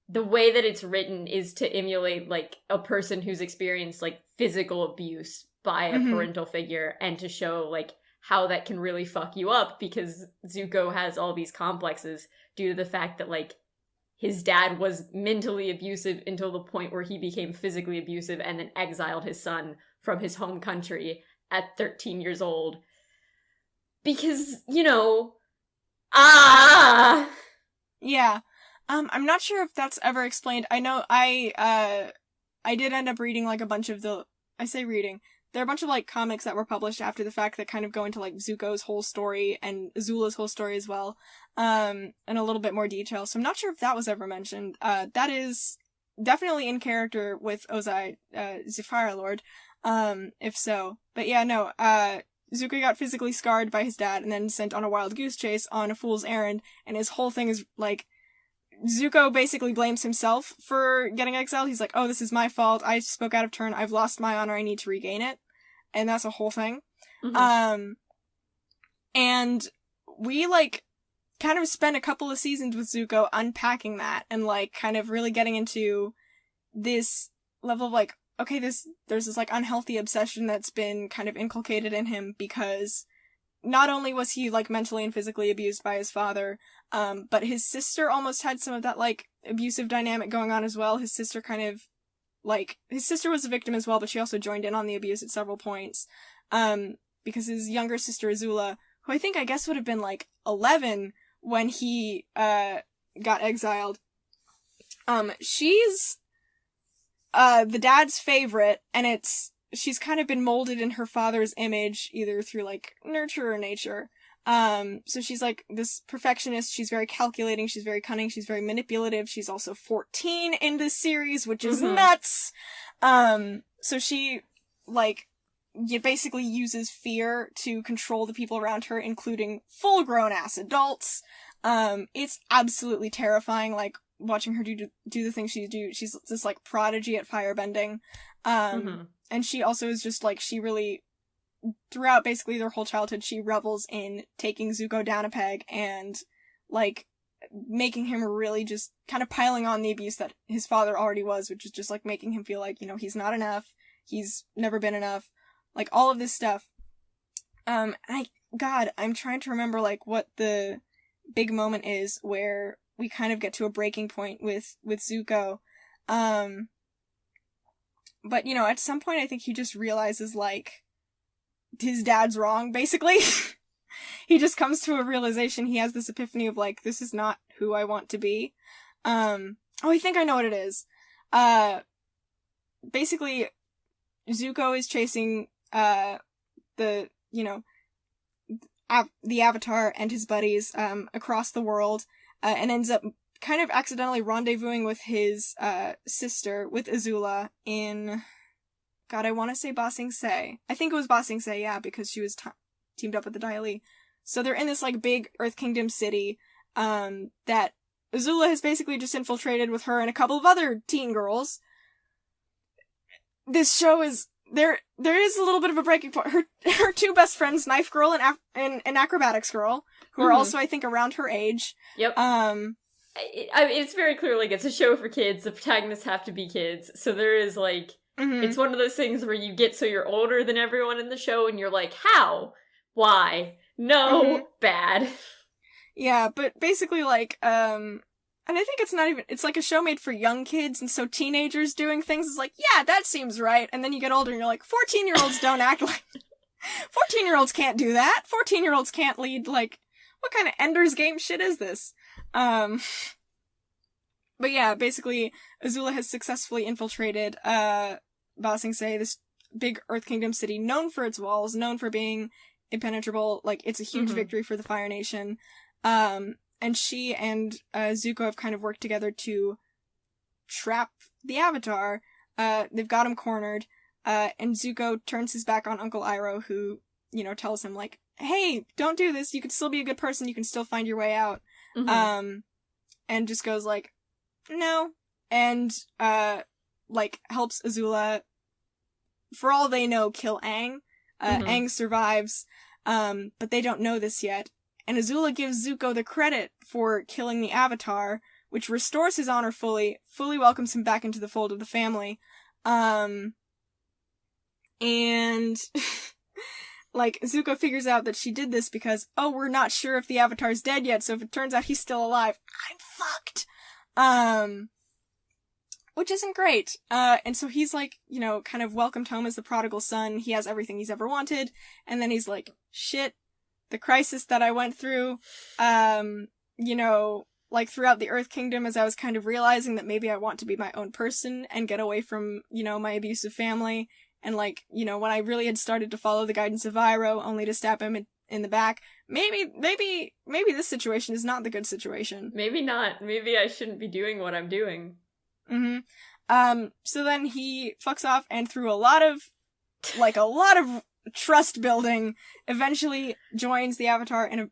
the way that it's written is to emulate, like, a person who's experienced, like, physical abuse by a parental figure, and to show, like, how that can really fuck you up, because Zuko has all these complexes due to the fact that, like, his dad was mentally abusive until the point where he became physically abusive and then exiled his son from his home country at 13 years old. Because, you know, Yeah. I'm not sure if that's ever explained. I know I did end up reading, like, a bunch of there are a bunch of, like, comics that were published after the fact that kind of go into, like, Zuko's whole story and Azula's whole story as well, in a little bit more detail. So I'm not sure if that was ever mentioned. That is definitely in character with Ozai, the Fire Lord, if so. But yeah, no, Zuko got physically scarred by his dad and then sent on a wild goose chase on a fool's errand, and his whole thing is, like, Zuko basically blames himself for getting exiled. He's like, oh, this is my fault. I spoke out of turn. I've lost my honor. I need to regain it. And that's a whole thing. And we, like, kind of spent a couple of seasons with Zuko unpacking that and, like, kind of really getting into this level of, like, okay, there's this, like, unhealthy obsession that's been kind of inculcated in him because not only was he, like, mentally and physically abused by his father, but his sister almost had some of that, like, abusive dynamic going on as well. His sister kind of, like, his sister was a victim as well, but she also joined in on the abuse at several points. Because his younger sister, Azula, who I guess would have been, like, 11 when he, got exiled, she's, the dad's favorite, and she's kind of been molded in her father's image, either through, like, nurture or nature. So she's, like, this perfectionist, she's very calculating, she's very cunning, she's very manipulative, she's also 14 in this series, which is nuts! So she, like, basically uses fear to control the people around her, including full-grown-ass adults. It's absolutely terrifying, like, watching her do the things she do. She's this, like, prodigy at firebending. And she also is just, like, she really, throughout basically their whole childhood, she revels in taking Zuko down a peg and, like, making him really just kind of piling on the abuse that his father already was, which is just, like, making him feel like, you know, he's not enough, he's never been enough, like, all of this stuff. I'm trying to remember, like, what the big moment is where we kind of get to a breaking point with Zuko. But, you know, at some point I think he just realizes, like, his dad's wrong, basically. he just comes to a realization. He has this epiphany of, like, this is not who I want to be. I think I know what it is. Basically, Zuko is chasing, the Avatar and his buddies, across the world, and ends up kind of accidentally rendezvousing with his, sister, with Azula, in, God, I want to say Ba Sing Se. I think it was Ba Sing Se, yeah, because she was teamed up with the Dai Li. So they're in this, like, big Earth Kingdom city, that Azula has basically just infiltrated with her and a couple of other teen girls. This show is, there is a little bit of a breaking point. Her two best friends, Knife Girl and Acrobatics Girl, who are also, I think, around her age. Yep. It's very clear, like, it's a show for kids. The protagonists have to be kids. So there is, like, it's one of those things where you get so you're older than everyone in the show, and you're like, how? Why? No, bad. Yeah, but basically, like, and I think it's like a show made for young kids, and so teenagers doing things is like, yeah, that seems right. And then you get older and you're like, 14-year-olds don't act like, 14-year-olds can't do that. 14-year-olds can't lead, like, what kind of Ender's Game shit is this? But yeah, basically, Azula has successfully infiltrated, Ba Sing Se, this big Earth Kingdom city, known for its walls, known for being impenetrable. Like, it's a huge victory for the Fire Nation. And she and Zuko have kind of worked together to trap the Avatar. They've got him cornered, and Zuko turns his back on Uncle Iroh, who, tells him, like, hey, don't do this, you can still be a good person, you can still find your way out. And just goes, like, no, and, like, helps Azula, for all they know, kill Aang. Aang survives, but they don't know this yet. And Azula gives Zuko the credit for killing the Avatar, which restores his honor fully welcomes him back into the fold of the family. And, like, Zuko figures out that she did this because, we're not sure if the Avatar's dead yet, so if it turns out he's still alive, I'm fucked! Which isn't great. And so he's, like, kind of welcomed home as the prodigal son. He has everything he's ever wanted. And then he's like, shit, the crisis that I went through, like, throughout the Earth Kingdom, as I was kind of realizing that maybe I want to be my own person and get away from, my abusive family. And, like, when I really had started to follow the guidance of Iroh, only to stab him in the back, maybe this situation is not the good situation. Maybe not. Maybe I shouldn't be doing what I'm doing. So then he fucks off, and through a lot of trust building, eventually joins the Avatar in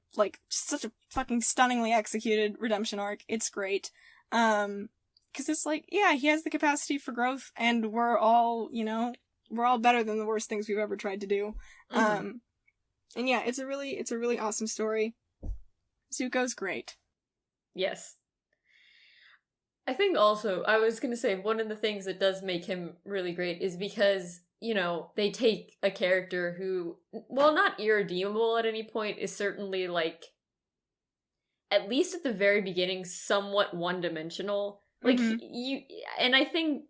such a fucking stunningly executed redemption arc. It's great. Cause it's like, yeah, he has the capacity for growth, and we're all better than the worst things we've ever tried to do. And yeah, it's a really awesome story. Zuko's great. Yes. I think also, I was gonna say, one of the things that does make him really great is because, they take a character who, while not irredeemable at any point, is certainly, like, at least at the very beginning, somewhat one-dimensional. Like, and I think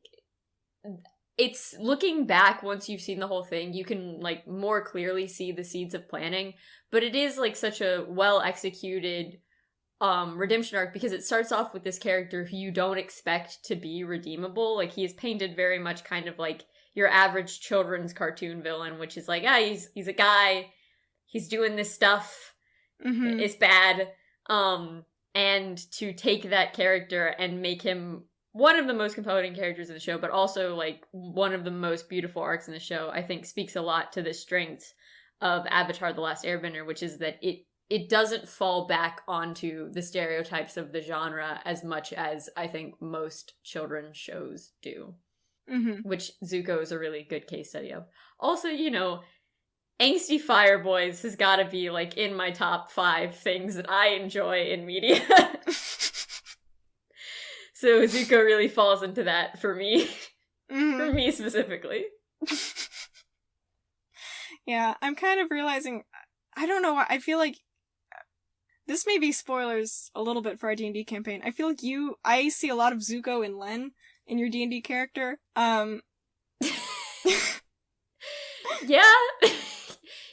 it's, looking back, once you've seen the whole thing, you can, like, more clearly see the seeds of planning, but it is, like, such a well-executed redemption arc, because it starts off with this character who you don't expect to be redeemable. Like, he is painted very much kind of like your average children's cartoon villain, which is like, he's a guy, he's doing this stuff, it's bad, and to take that character and make him one of the most compelling characters in the show, but also, like, one of the most beautiful arcs in the show, I think speaks a lot to the strengths of Avatar: The Last Airbender, which is that it doesn't fall back onto the stereotypes of the genre as much as I think most children's shows do. Which Zuko is a really good case study of. Also, angsty fire boys has gotta be, like, in my top 5 things that I enjoy in media. So Zuko really falls into that for me. For me specifically. Yeah, I'm kind of realizing, I don't know, I feel like this may be spoilers a little bit for our D&D campaign. I feel like I see a lot of Zuko and Len in your D&D character. Yeah.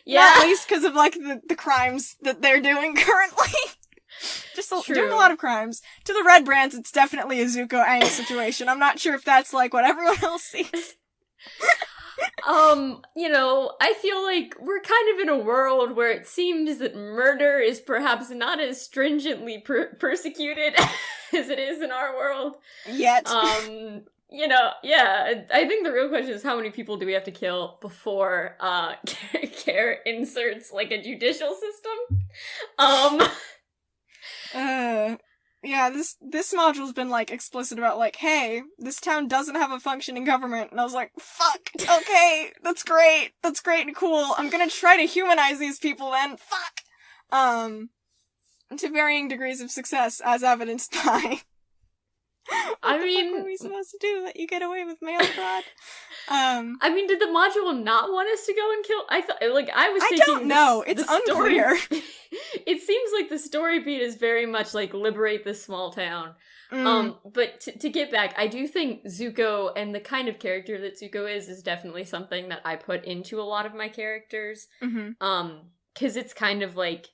Yeah. Not least because of, like, the crimes that they're doing currently. Just doing a lot of crimes. To the Red Brands, it's definitely a Zuko Aang situation. I'm not sure if that's, like, what everyone else sees. I feel like we're kind of in a world where it seems that murder is perhaps not as stringently persecuted as it is in our world. Yet. Yeah, I think the real question is how many people do we have to kill before, Care inserts, like, a judicial system? Yeah, this module's been, like, explicit about, like, hey, this town doesn't have a functioning government, and I was like, fuck, okay, that's great and cool, I'm gonna try to humanize these people then, fuck! To varying degrees of success, as evidenced by... what were we supposed to do? Let you get away with mail fraud? Did the module not want us to go and kill? I was thinking... I don't know, it's unclear. It seems like the story beat is very much like liberate this small town. But to get back, I do think Zuko and the kind of character that Zuko is definitely something that I put into a lot of my characters. Because it's kind of like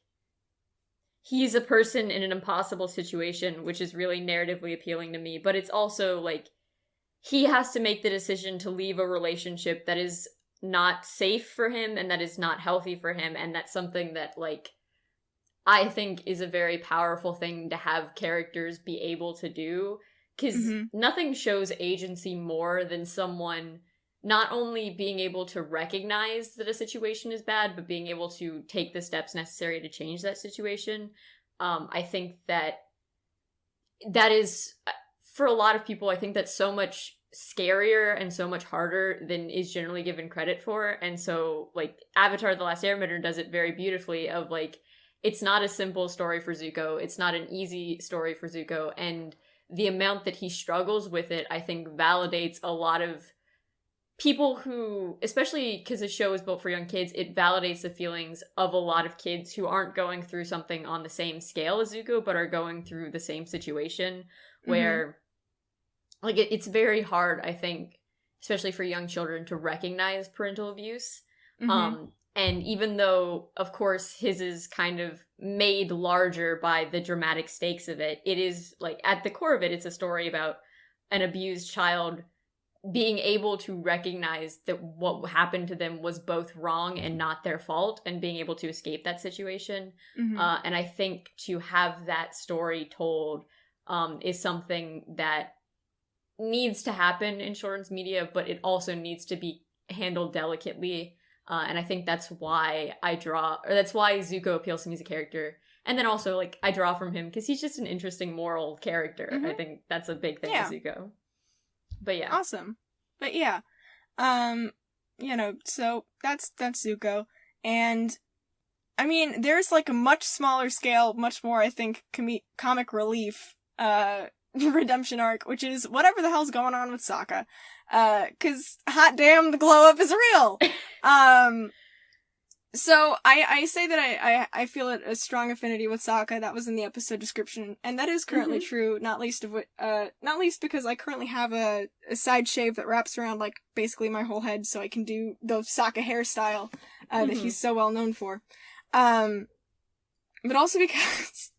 he's a person in an impossible situation, which is really narratively appealing to me, but it's also like he has to make the decision to leave a relationship that is not safe for him and that is not healthy for him, and that's something that, like, I think is a very powerful thing to have characters be able to do, because nothing shows agency more than someone not only being able to recognize that a situation is bad, but being able to take the steps necessary to change that situation. I think that is, for a lot of people, I think that's so much scarier and so much harder than is generally given credit for. And so, like, Avatar: The Last Airbender does it very beautifully of, like, it's not a simple story for Zuko. It's not an easy story for Zuko. And the amount that he struggles with it, I think, validates a lot of people who, especially because the show is built for young kids, it validates the feelings of a lot of kids who aren't going through something on the same scale as Zuko, but are going through the same situation where, like, it's very hard, I think, especially for young children, to recognize parental abuse. And even though, of course, his is kind of made larger by the dramatic stakes of it, it is, like, at the core of it, it's a story about an abused child being able to recognize that what happened to them was both wrong and not their fault, and being able to escape that situation. And I think to have that story told is something that needs to happen in children's media, but it also needs to be handled delicately. And I think that's why that's why Zuko appeals to me as a character. And then also, like, I draw from him because he's just an interesting moral character. I think that's a big thing with Zuko. But yeah. Awesome. But yeah. So that's Zuko. And I mean, there's, like, a much smaller scale, much more, I think, comic relief redemption arc, which is whatever the hell's going on with Sokka. 'Cause hot damn, the glow up is real. So I say that I feel a strong affinity with Sokka. That was in the episode description, and that is currently true. Not least because I currently have a side shave that wraps around, like, basically my whole head, so I can do the Sokka hairstyle that he's so well known for. But also because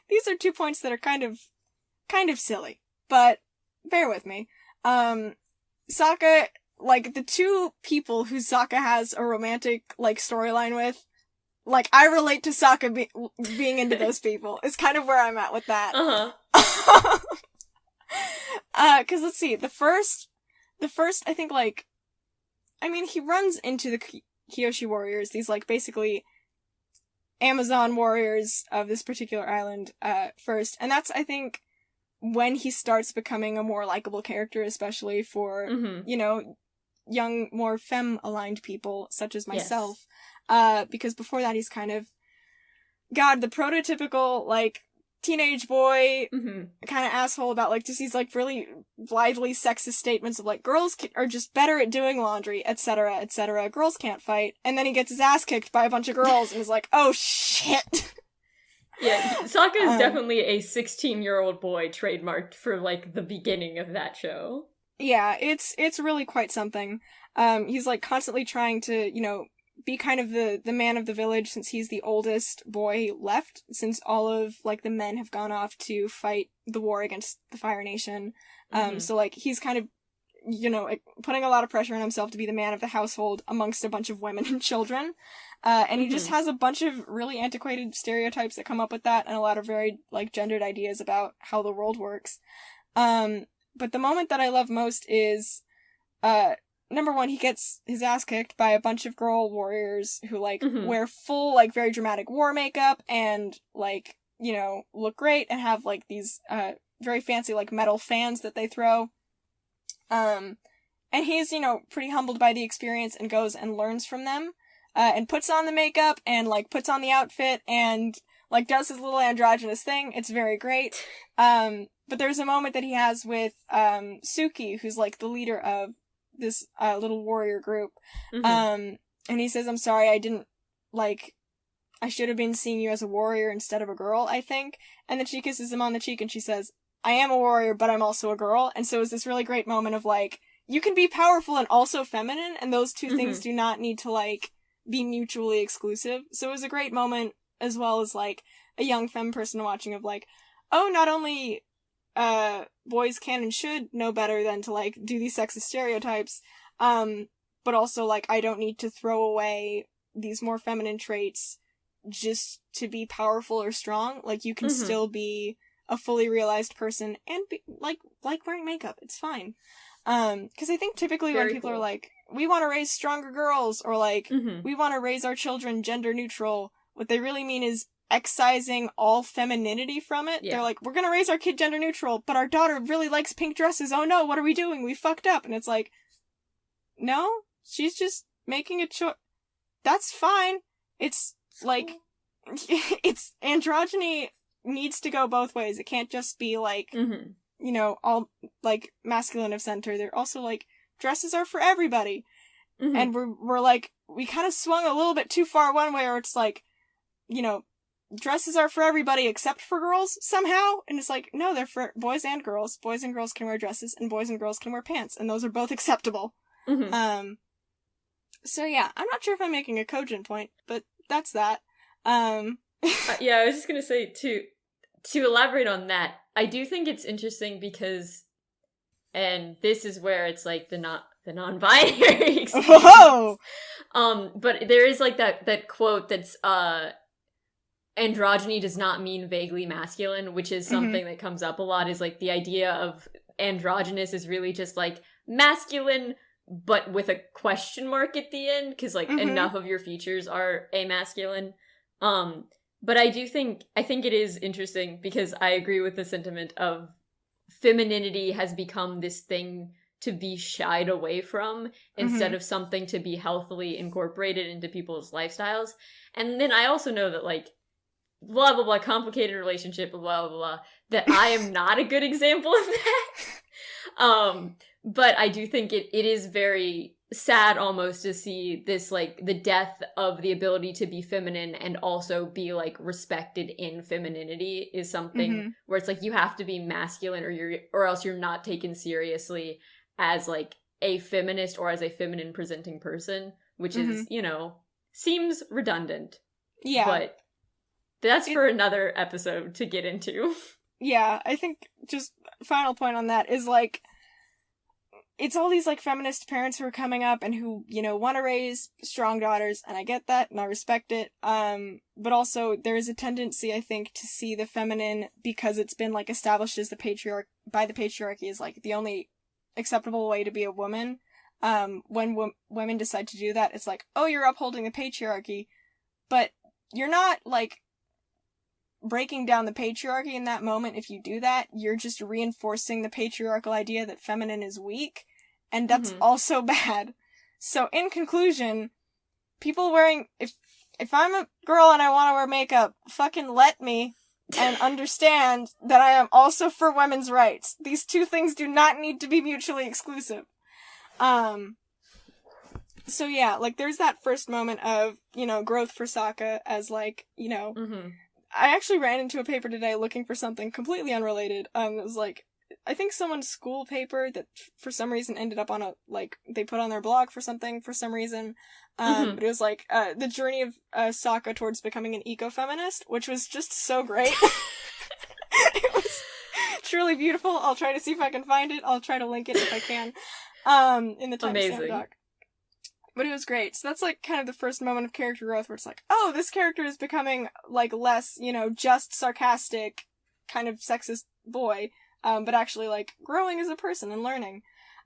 these are 2 points that are kind of silly, but bear with me. Sokka, like, the 2 people who Sokka has a romantic, like, storyline with, like, I relate to Sokka being into those people. Is kind of where I'm at with that. 'Cause let's see, the first, I think, like, I mean, he runs into the Kyoshi warriors, these, like, basically Amazon warriors of this particular island, first, and that's, I think, when he starts becoming a more likable character, especially for, young, more femme-aligned people, such as myself. Yes. Because before that, he's kind of, the prototypical, like, teenage boy kind of asshole about, like, just these, like, really blithely sexist statements of, like, girls are just better at doing laundry, etc., etc., girls can't fight, and then he gets his ass kicked by a bunch of girls, and is like, oh, shit! Yeah, Sokka is definitely a 16-year-old boy trademarked for, like, the beginning of that show. Yeah, it's really quite something. He's, like, constantly trying to, be kind of the man of the village, since he's the oldest boy left, since all of, like, the men have gone off to fight the war against the Fire Nation. So, like, he's kind of, you know, like, putting a lot of pressure on himself to be the man of the household amongst a bunch of women and children. And he just has a bunch of really antiquated stereotypes that come up with that, and a lot of very, like, gendered ideas about how the world works. But the moment that I love most is, number one, he gets his ass kicked by a bunch of girl warriors who, like, wear full, like, very dramatic war makeup and, like, you know, look great and have, like, these, very fancy, like, metal fans that they throw. And he's, you know, pretty humbled by the experience and goes and learns from them, and puts on the makeup and, like, puts on the outfit and, like, does his little androgynous thing. It's very great. But there's a moment that he has with, Suki, who's, like, the leader of this, little warrior group. And he says, I'm sorry, I should have been seeing you as a warrior instead of a girl, I think. And then she kisses him on the cheek and she says, I am a warrior, but I'm also a girl. And so it's this really great moment of, like, you can be powerful and also feminine, and those two things do not need to, like, be mutually exclusive. So it was a great moment, as well as, like, a young femme person watching of, like, oh, not only, boys can and should know better than to, like, do these sexist stereotypes, but also, like, I don't need to throw away these more feminine traits just to be powerful or strong. Like, you can still be a fully realized person and be, like wearing makeup. It's fine. Because I think typically when people are like, we want to raise stronger girls, or, like, we want to raise our children gender neutral, what they really mean is excising all femininity from it. They're like, we're gonna raise our kid gender neutral, but our daughter really likes pink dresses. Oh no, what are we doing? We fucked up. And it's like, no, she's just making a choice. That's fine. It's, like, it's androgyny needs to go both ways. It can't just be, like, you know, all, like, masculine of center. They're also, like, dresses are for everybody. And we're like, we kind of swung a little bit too far one way, or it's like, you know, dresses are for everybody except for girls somehow. And it's like, no, they're for boys and girls. Boys and girls can wear dresses, and boys and girls can wear pants, and those are both acceptable. So yeah, I'm not sure if I'm making a cogent point, but that's that. Yeah, I was just gonna say, to elaborate on that, I do think it's interesting because, and this is where it's, like, the non-binary experience. Whoa! But there is, like, that quote that's, androgyny does not mean vaguely masculine, which is something that comes up a lot, is, like, the idea of androgynous is really just, like, masculine, but with a question mark at the end, because, like, enough of your features are amasculine. But I think it is interesting, because I agree with the sentiment of femininity has become this thing to be shied away from instead of something to be healthily incorporated into people's lifestyles. And then I also know that, like, blah, blah, blah, complicated relationship, blah, blah, blah, that I am not a good example of that. But I do think it is very sad almost to see this, like, the death of the ability to be feminine and also be, like, respected in femininity is something where it's like you have to be masculine or else you're not taken seriously as, like, a feminist or as a feminine presenting person, which is, you know, seems redundant. Yeah. But that's for another episode to get into. Yeah, I think just final point on that is, like, it's all these, like, feminist parents who are coming up and who, you know, want to raise strong daughters, and I get that, and I respect it, but also there is a tendency, I think, to see the feminine, because it's been, like, established as by the patriarchy as, like, the only acceptable way to be a woman. When women decide to do that, it's like, oh, you're upholding the patriarchy, but you're not, like, breaking down the patriarchy in that moment. If you do that, you're just reinforcing the patriarchal idea that feminine is weak, and that's also bad. So in conclusion, people wearing, if I'm a girl and I want to wear makeup, fucking let me, and understand that I am also for women's rights. These two things do not need to be mutually exclusive. So yeah, like, there's that first moment of, you know, growth for Sokka as, like, you know, I actually ran into a paper today looking for something completely unrelated. It was like, I think someone's school paper that for some reason ended up on a, like, they put on their blog for something for some reason. But it was like, the journey of Sokka towards becoming an eco-feminist, which was just so great. It was truly beautiful. I'll try to see if I can find it. I'll try to link it if I can, in the timestamp doc. But it was great. So that's, like, kind of the first moment of character growth where it's like, oh, this character is becoming, like, less, you know, just sarcastic, kind of sexist boy, but actually, like, growing as a person and learning.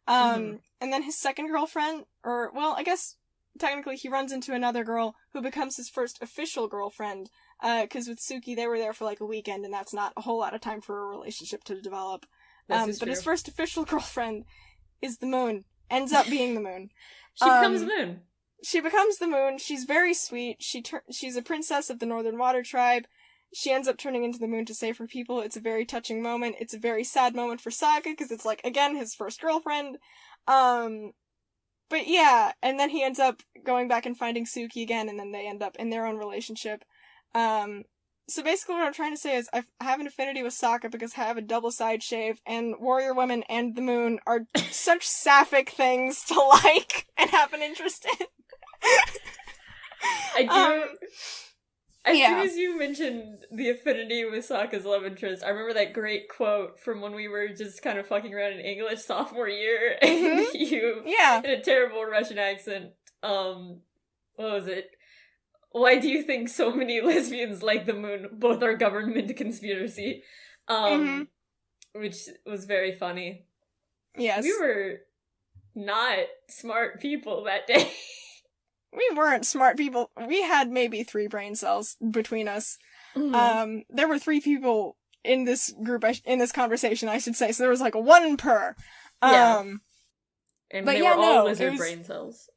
And then his second girlfriend, or, well, I guess, technically he runs into another girl who becomes his first official girlfriend, because with Suki, they were there for, like, a weekend, and that's not a whole lot of time for a relationship to develop. But his first official girlfriend is the moon. Ends up being the moon. She becomes Moon. She becomes the moon. She's very sweet. She's a princess of the Northern Water Tribe. She ends up turning into the moon to save her people. It's a very touching moment. It's a very sad moment for Sokka, because it's, like, again, his first girlfriend. But yeah, and then he ends up going back and finding Suki again, and then they end up in their own relationship. So basically what I'm trying to say is I have an affinity with Sokka because I have a double side shave, and warrior women and the moon are such sapphic things to like and have an interest in. I do. As soon as you mentioned the affinity with Sokka's love interest, I remember that great quote from when we were just kind of fucking around in English sophomore year, and you, in a terrible Russian accent, what was it? Why do you think so many lesbians like the moon? Both are government conspiracy. Which was very funny. Yes. We were not smart people that day. We weren't smart people. We had maybe 3 brain cells between us. There were 3 people in this group, in this conversation, I should say, so there was, like, 1 per. And they were all lizard brain cells.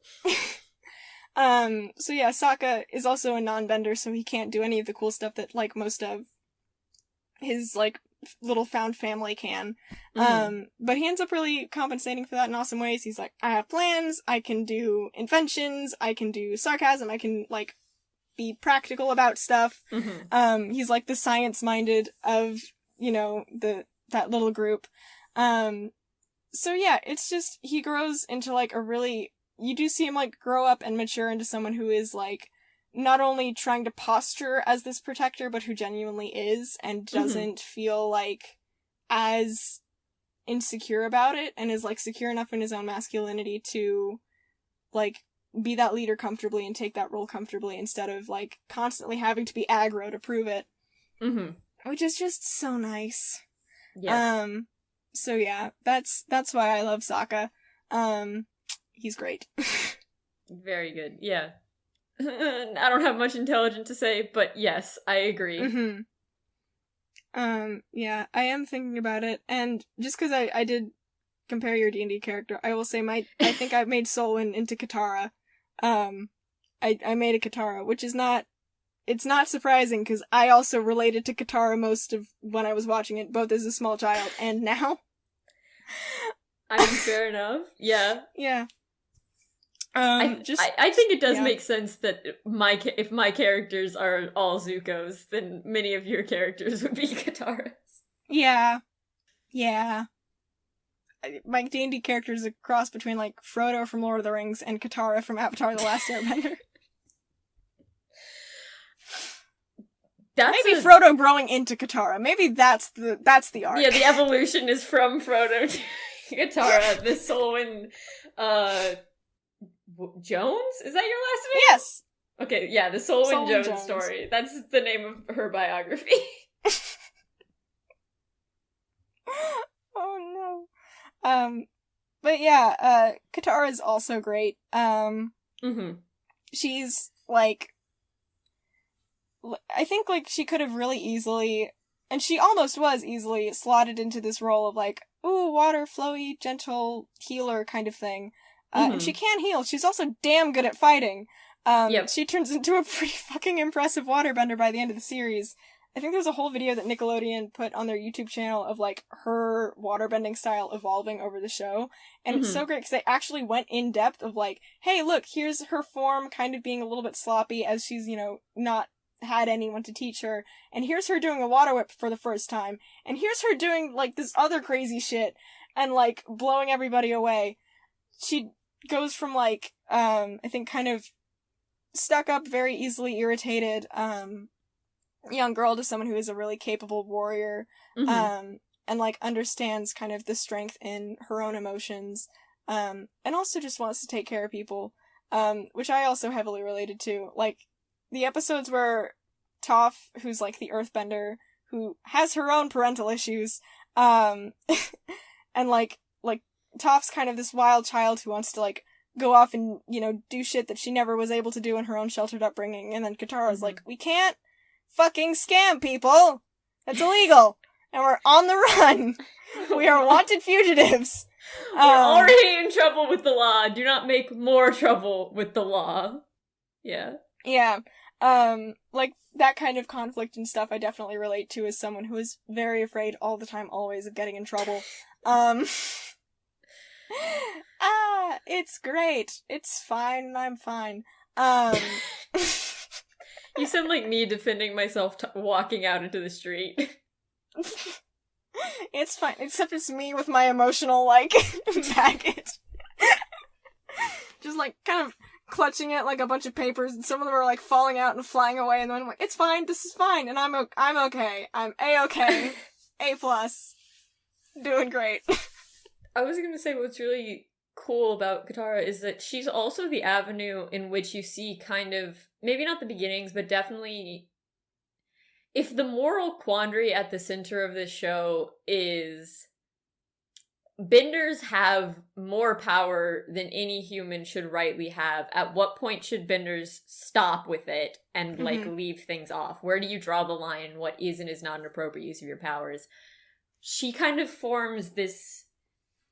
So yeah, Sokka is also a non-bender, so he can't do any of the cool stuff that, like, most of his, like, little found family can. But he ends up really compensating for that in awesome ways. He's like, I have plans, I can do inventions, I can do sarcasm, I can, like, be practical about stuff. He's, like, the science-minded of, you know, that little group. So yeah, it's just, he grows into, like, a really, you do see him, like, grow up and mature into someone who is, like, not only trying to posture as this protector, but who genuinely is, and doesn't feel, like, as insecure about it, and is, like, secure enough in his own masculinity to, like, be that leader comfortably and take that role comfortably, instead of, like, constantly having to be aggro to prove it. Which is just so nice. Yes. So yeah, that's why I love Sokka. He's great. Very good, yeah. I don't have much intelligent to say, but yes, I agree. Yeah, I am thinking about it, and just because I did compare your D&D character, I will say I think I made Solwyn into Katara. I made a Katara, which is not, it's not surprising, because I also related to Katara most of when I was watching it, both as a small child and now. I mean, fair enough. Yeah. Yeah. I think it does make sense that if my characters are all Zuko's, then many of your characters would be Kataras. Yeah. Yeah. My D&D character is a cross between, like, Frodo from Lord of the Rings and Katara from Avatar: The Last Airbender. Maybe Frodo growing into Katara. Maybe that's the arc. Yeah, the evolution is from Frodo to Katara. The Solwyn, Jones? Is that your last name? Yes! Okay, yeah, the Solwyn Jones story. That's the name of her biography. Oh no. But yeah, Katara is also great. She's, like, I think, like, she could have really easily, and she almost was easily, slotted into this role of, like, ooh, water, flowy, gentle, healer kind of thing. And she can heal. She's also damn good at fighting. She turns into a pretty fucking impressive waterbender by the end of the series. I think there's a whole video that Nickelodeon put on their YouTube channel of, like, her waterbending style evolving over the show. And it's so great because they actually went in depth of, like, hey, look, here's her form kind of being a little bit sloppy as she's, you know, not had anyone to teach her, and here's her doing a water whip for the first time, and here's her doing, like, this other crazy shit, and, like, blowing everybody away. She goes from, like, I think kind of stuck up, very easily irritated, young girl to someone who is a really capable warrior, and, like, understands kind of the strength in her own emotions, and also just wants to take care of people, which I also heavily related to. Like, the episodes where Toph, who's, like, the earthbender, who has her own parental issues, and, like, Toph's kind of this wild child who wants to, like, go off and, you know, do shit that she never was able to do in her own sheltered upbringing, and then Katara's like, we can't fucking scam people! That's illegal! And we're on the run! We are wanted fugitives! We're already in trouble with the law. Do not make more trouble with the law. Yeah. Yeah. Like, that kind of conflict and stuff I definitely relate to as someone who is very afraid all the time, always, of getting in trouble. It's great. It's fine, and I'm fine. You sound like me defending myself walking out into the street. It's fine, except it's me with my emotional, like, baggage. Just, like, kind of clutching it like a bunch of papers, and some of them are, like, falling out and flying away, and then I'm like, it's fine, this is fine, and I'm okay. I'm A-okay. A+. Doing great. I was gonna say what's really cool about Katara is that she's also the avenue in which you see kind of, maybe not the beginnings, but definitely, if the moral quandary at the center of this show is benders have more power than any human should rightly have, at what point should benders stop with it and, like, leave things off? Where do you draw the line? What is and is not an appropriate use of your powers? She kind of forms this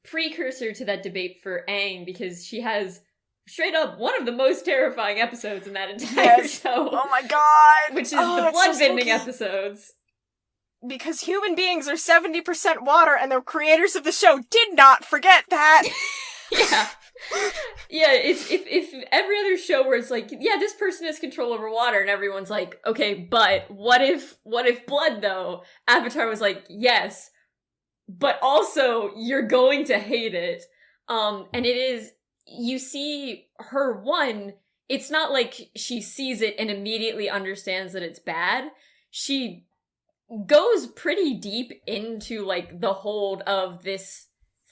precursor to that debate for Aang, because she has straight up one of the most terrifying episodes in that entire show. Oh my god! Which is the bloodbending episodes. Because human beings are 70% water, and the creators of the show did not forget that! Yeah. Yeah, it's if every other show where it's like, yeah, this person has control over water, and everyone's like, okay, but what if blood, though? Avatar was like, yes, but also, you're going to hate it. And it is, you see her, it's not like she sees it and immediately understands that it's bad. She goes pretty deep into, like, the hold of this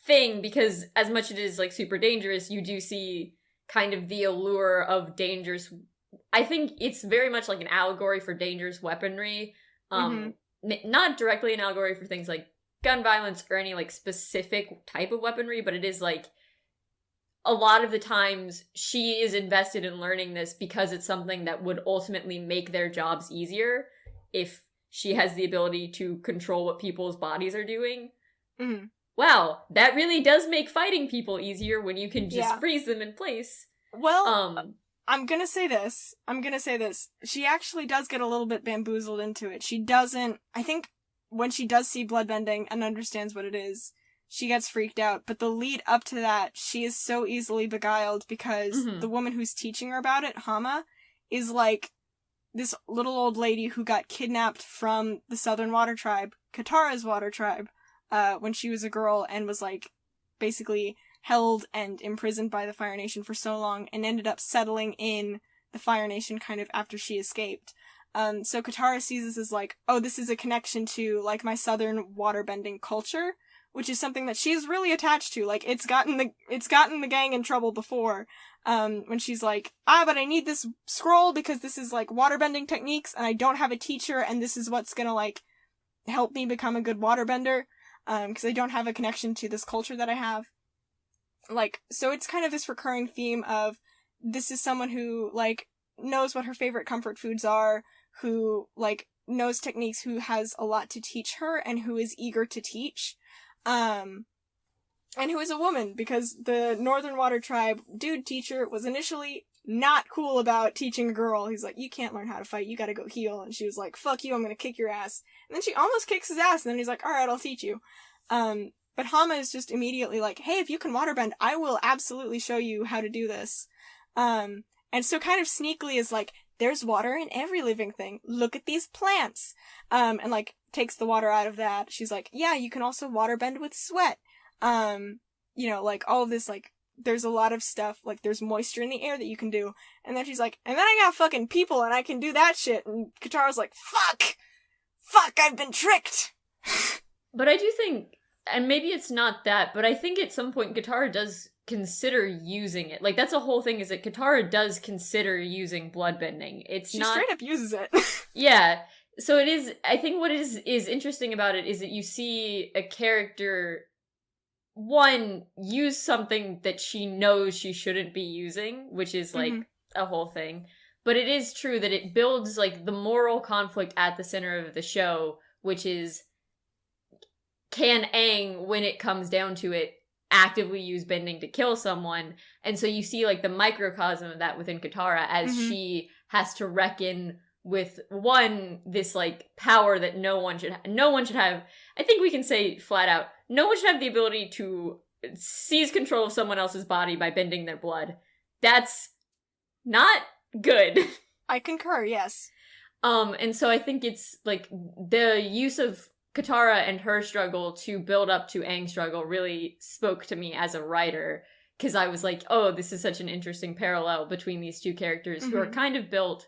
thing, because as much as it is, like, super dangerous, you do see kind of the allure of dangerous. I think it's very much like an allegory for dangerous weaponry. Not directly an allegory for things like gun violence or any, like, specific type of weaponry, but it is, like, a lot of the times she is invested in learning this because it's something that would ultimately make their jobs easier if she has the ability to control what people's bodies are doing. Wow, that really does make fighting people easier when you can just freeze them in place. Well, I'm gonna say this. She actually does get a little bit bamboozled into it. She doesn't, I think, when she does see bloodbending and understands what it is, she gets freaked out. But the lead up to that, she is so easily beguiled because the woman who's teaching her about it, Hama, is like this little old lady who got kidnapped from the Southern Water Tribe, Katara's water tribe, when she was a girl, and was, like, basically held and imprisoned by the Fire Nation for so long, and ended up settling in the Fire Nation kind of after she escaped. So Katara sees this as, like, oh, this is a connection to, like, my southern waterbending culture, which is something that she's really attached to. Like, it's gotten the gang in trouble before, when she's like, but I need this scroll because this is, like, waterbending techniques, and I don't have a teacher, and this is what's gonna, like, help me become a good waterbender, because I don't have a connection to this culture that I have. Like, so it's kind of this recurring theme of, this is someone who, like, knows what her favorite comfort foods are, who, like, knows techniques, who has a lot to teach her, and who is eager to teach. And who is a woman, because the Northern Water Tribe dude teacher was initially not cool about teaching a girl. He's like, you can't learn how to fight, you gotta go heal. And she was like, fuck you, I'm gonna kick your ass. And then she almost kicks his ass, and then he's like, alright, I'll teach you. But Hama is just immediately like, hey, if you can waterbend, I will absolutely show you how to do this. And so kind of sneakily is like, there's water in every living thing. Look at these plants. And like takes the water out of that. She's like, yeah, you can also waterbend with sweat. You know, like all of this, like, there's a lot of stuff, like there's moisture in the air that you can do. And then she's like, and then I got fucking people and I can do that shit. And Katara's like, fuck, I've been tricked. But I do think, and maybe it's not that, but I think at some point Katara does consider using it. Like, that's the whole thing, is that Katara does consider using bloodbending. She straight up uses it. Yeah. So it is, I think what is interesting about it is that you see a character, one, use something that she knows she shouldn't be using, which is like a whole thing. But it is true that it builds like the moral conflict at the center of the show, which is, can Aang, when it comes down to it, actively use bending to kill someone? And so you see like the microcosm of that within Katara as she has to reckon with, one, this like power that no one should have. I think we can say flat out, no one should have the ability to seize control of someone else's body by bending their blood. That's not good. I concur, yes. And so I think it's like the use of Katara and her struggle to build up to Aang's struggle really spoke to me as a writer, because I was like, oh, this is such an interesting parallel between these two characters who are kind of built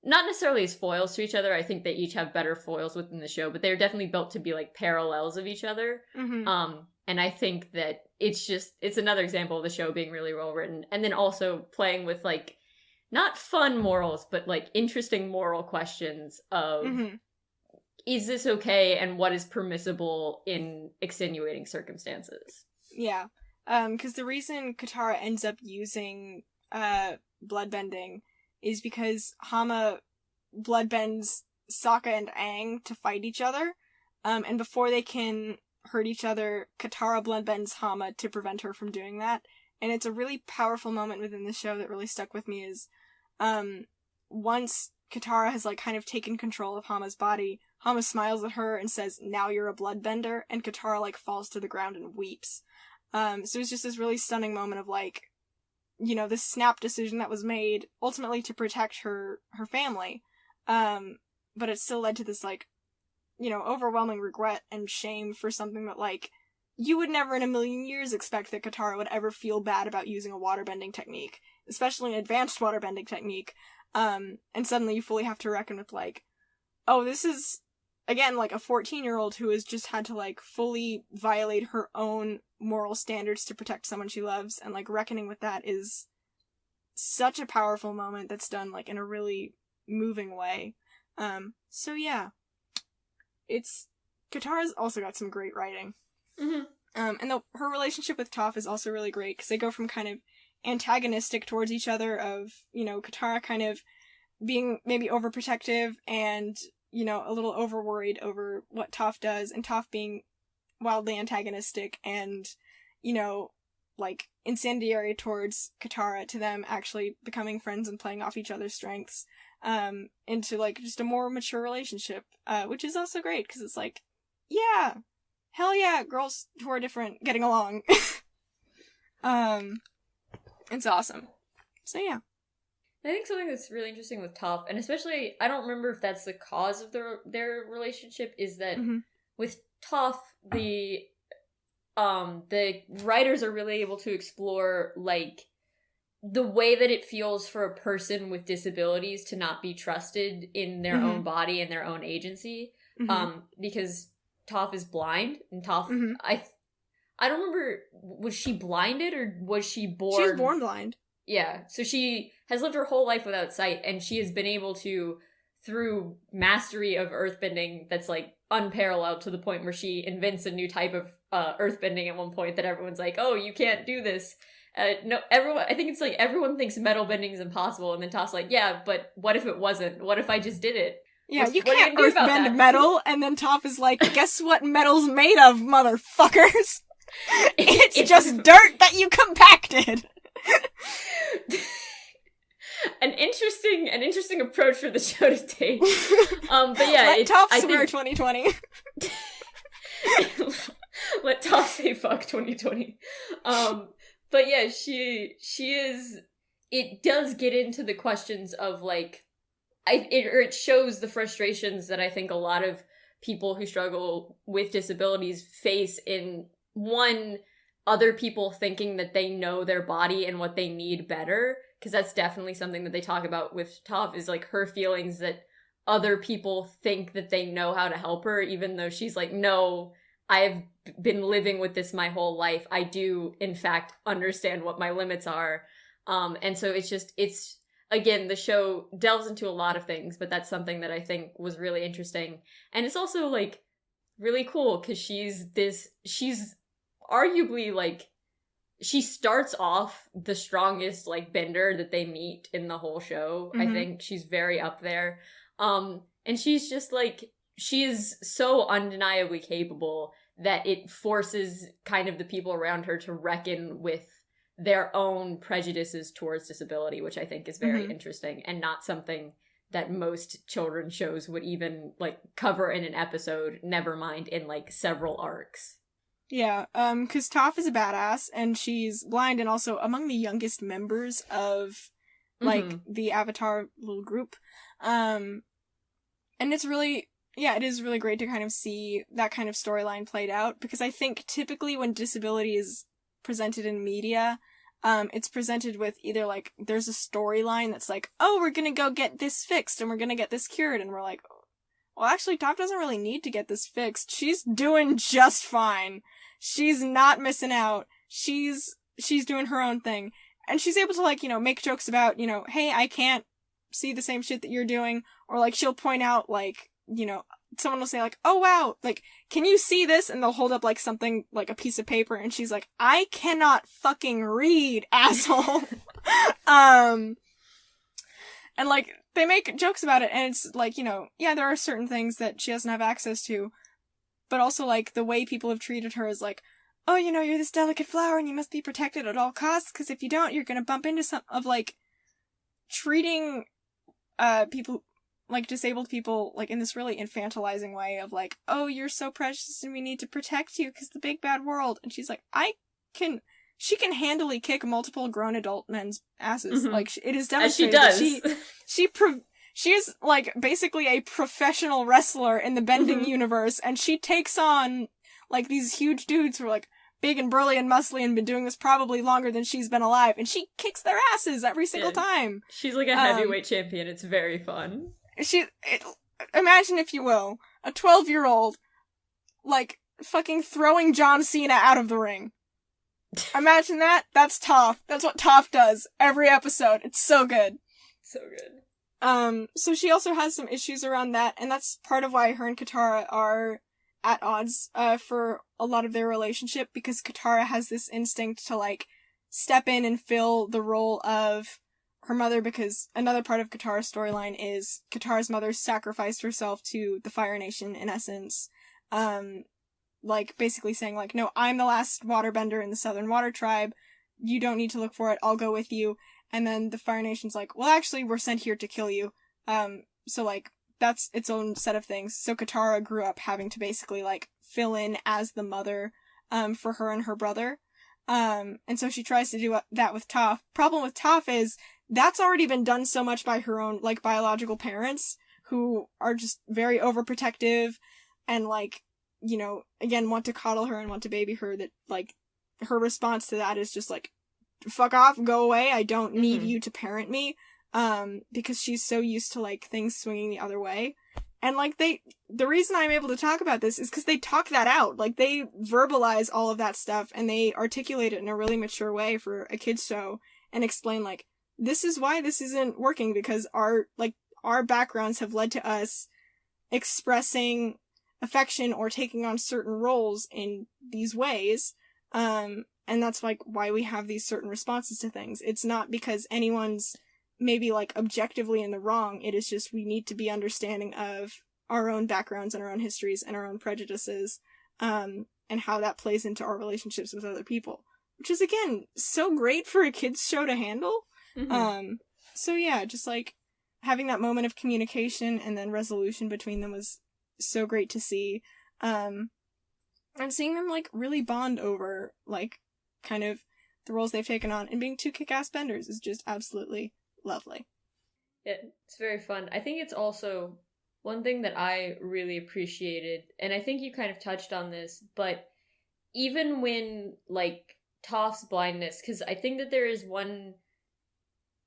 not necessarily as foils to each other. I think they each have better foils within the show, but they're definitely built to be like parallels of each other. And I think that it's another example of the show being really well written. And then also playing with like, not fun morals, but like interesting moral questions of, is this okay, and what is permissible in extenuating circumstances? Yeah. Because the reason Katara ends up using bloodbending is because Hama bloodbends Sokka and Aang to fight each other. And before they can hurt each other, Katara bloodbends Hama to prevent her from doing that. And it's a really powerful moment within the show that really stuck with me is, once Katara has like kind of taken control of Hama's body, Hama smiles at her and says, now you're a bloodbender, and Katara like falls to the ground and weeps. So it's just this really stunning moment of like, you know, this snap decision that was made ultimately to protect her family. But it still led to this like, you know, overwhelming regret and shame for something that like, you would never in a million years expect that Katara would ever feel bad about using a waterbending technique, especially an advanced waterbending technique. And suddenly you fully have to reckon with like, oh, this is, again, like a 14-year-old who has just had to like fully violate her own moral standards to protect someone she loves, and like reckoning with that is such a powerful moment that's done like in a really moving way. So yeah, Katara's also got some great writing. And her relationship with Toph is also really great, because they go from kind of antagonistic towards each other of, you know, Katara kind of being maybe overprotective and, you know, a little overworried over what Toph does, and Toph being wildly antagonistic and, you know, like incendiary towards Katara, to them actually becoming friends and playing off each other's strengths, into like just a more mature relationship, which is also great, because it's like, yeah, hell yeah, girls who are different getting along. It's awesome. So yeah. I think something that's really interesting with Toph, and especially, I don't remember if that's the cause of their relationship, is that with Toph, the writers are really able to explore, like, the way that it feels for a person with disabilities to not be trusted in their own body and their own agency. Because Toph is blind, and Toph, I don't remember, was she blinded, or was she born? She was born blind. Yeah, so she has lived her whole life without sight, and she has been able to, through mastery of earthbending that's, like, unparalleled, to the point where she invents a new type of earthbending at one point that everyone's like, oh, you can't do this. No, everyone, I think it's like, everyone thinks metal bending is impossible, and then Toph's like, yeah, but what if it wasn't? What if I just did it? Yeah, you can't earthbend metal, and then Toph is like, guess what metal's made of, motherfuckers? It's just dirt that you compacted! An interesting approach for the show to take. But yeah, let Toph swear 2020. Let Toph say fuck 2020. But yeah, she is. It does get into the questions of like it shows the frustrations that I think a lot of people who struggle with disabilities face in, one, other people thinking that they know their body and what they need better, because that's definitely something that they talk about with Toph, is like her feelings that other people think that they know how to help her, even though she's like, no, I've been living with this my whole life. I do, in fact, understand what my limits are. And so it's again, the show delves into a lot of things, but that's something that I think was really interesting. And it's also like really cool because she's arguably like, she starts off the strongest like bender that they meet in the whole show. I think she's very up there. And she's just like, she is so undeniably capable that it forces kind of the people around her to reckon with their own prejudices towards disability, which I think is very interesting and not something that most children's shows would even like cover in an episode, never mind in like several arcs. Yeah, because Toph is a badass, and she's blind, and also among the youngest members of, like, the Avatar little group. And it's really, yeah, it is really great to kind of see that kind of storyline played out, because I think typically when disability is presented in media, it's presented with either, like, there's a storyline that's like, oh, we're gonna go get this fixed, and we're gonna get this cured, and we're like, well, actually, Toph doesn't really need to get this fixed. She's doing just fine. She's not missing out. She's doing her own thing. And she's able to, like, you know, make jokes about, you know, hey, I can't see the same shit that you're doing. Or, like, she'll point out, like, you know, someone will say, like, oh, wow, like, can you see this? And they'll hold up, like, something, like, a piece of paper. And she's like, I cannot fucking read, asshole. And, like, they make jokes about it, and it's like, you know, yeah, there are certain things that she doesn't have access to, but also, like, the way people have treated her is like, oh, you know, you're this delicate flower and you must be protected at all costs, because if you don't, you're gonna bump into some of, like, treating, people, like, disabled people, like, in this really infantilizing way of, like, oh, you're so precious and we need to protect you because the big bad world. And she's like, she can handily kick multiple grown adult men's asses. Like, it is demonstrated as she does. She is, like, basically a professional wrestler in the bending universe, and she takes on, like, these huge dudes who are, like, big and burly and muscly and been doing this probably longer than she's been alive, and she kicks their asses every single time. She's like a heavyweight champion. It's very fun. Imagine, if you will, a 12-year-old, like, fucking throwing John Cena out of the ring. Imagine that. That's Toph. That's what Toph does every episode. It's so good. So good. So she also has some issues around that, and that's part of why her and Katara are at odds, for a lot of their relationship, because Katara has this instinct to, like, step in and fill the role of her mother, because another part of Katara's storyline is Katara's mother sacrificed herself to the Fire Nation, in essence, like, basically saying, like, no, I'm the last waterbender in the Southern Water Tribe, you don't need to look for it, I'll go with you. And then the Fire Nation's like, well, actually, we're sent here to kill you. So, like, that's its own set of things. So Katara grew up having to basically, like, fill in as the mother, for her and her brother. And so she tries to do that with Toph. Problem with Toph is, that's already been done so much by her own, like, biological parents, who are just very overprotective, and, like, you know, again, want to coddle her and want to baby her, that, like, her response to that is just, like, fuck off, go away, I don't need you to parent me, because she's so used to, like, things swinging the other way. And, like, the reason I'm able to talk about this is because they talk that out, like, they verbalize all of that stuff, and they articulate it in a really mature way for a kid's show, and explain, like, this is why this isn't working, because our backgrounds have led to us expressing affection or taking on certain roles in these ways, and that's, like, why we have these certain responses to things. It's not because anyone's maybe, like, objectively in the wrong. It is just we need to be understanding of our own backgrounds and our own histories and our own prejudices, and how that plays into our relationships with other people. Which is, again, so great for a kid's show to handle. So yeah, just, like, having that moment of communication and then resolution between them was so great to see. And seeing them, like, really bond over, like, kind of the roles they've taken on, and being two kick-ass benders is just absolutely lovely. It's very fun. I think it's also one thing that I really appreciated, and I think you kind of touched on this, but even when, like, Toph's blindness, because I think that there is one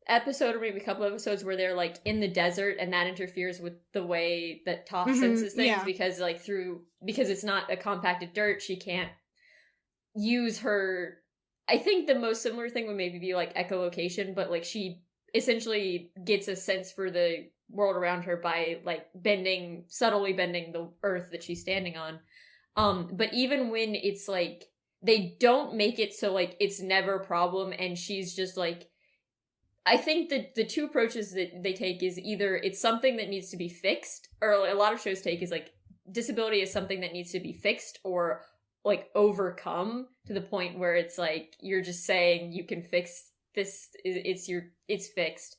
episode or maybe a couple episodes where they're, like, in the desert, and that interferes with the way that Toph senses things, because, like, because it's not a compacted dirt, she can't use her... I think the most similar thing would maybe be, like, echolocation, but, like, she essentially gets a sense for the world around her by, like, subtly bending the earth that she's standing on. But even when it's, like, they don't make it so, like, it's never a problem, and she's just, like... I think that the two approaches that they take is either it's something that needs to be fixed, or a lot of shows take is, like, disability is something that needs to be fixed or, like, overcome to the point where it's, like, you're just saying you can fix this, it's fixed.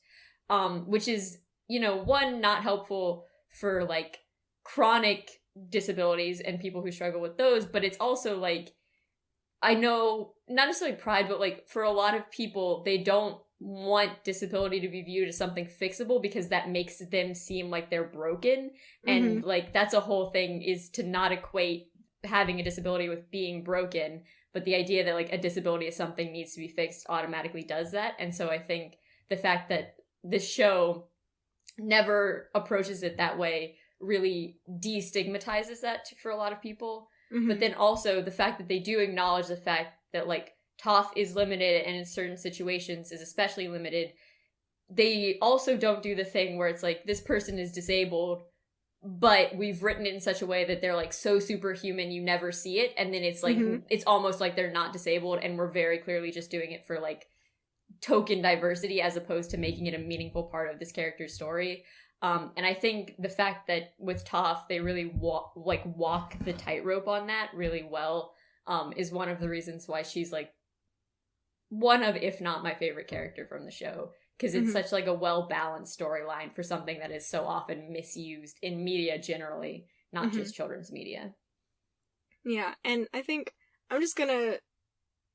Which is, you know, one, not helpful for, like, chronic disabilities and people who struggle with those, but it's also, like, I know, not necessarily pride, but, like, for a lot of people, they don't want disability to be viewed as something fixable because that makes them seem like they're broken. And, like, that's a whole thing, is to not equate having a disability with being broken, but the idea that, like, a disability is something needs to be fixed automatically does that. And so I think the fact that this show never approaches it that way really destigmatizes that for a lot of people. But then also the fact that they do acknowledge the fact that, like, Toph is limited and in certain situations is especially limited. They also don't do the thing where it's like, this person is disabled, but we've written it in such a way that they're, like, so superhuman you never see it, and then it's like, it's almost like they're not disabled, and we're very clearly just doing it for, like, token diversity as opposed to making it a meaningful part of this character's story. And I think the fact that with Toph, they really walk the tightrope on that really well, is one of the reasons why she's, like, one of, if not my favorite character from the show. Because it's such, like, a well-balanced storyline for something that is so often misused in media generally, not just children's media. Yeah, and I think I'm just gonna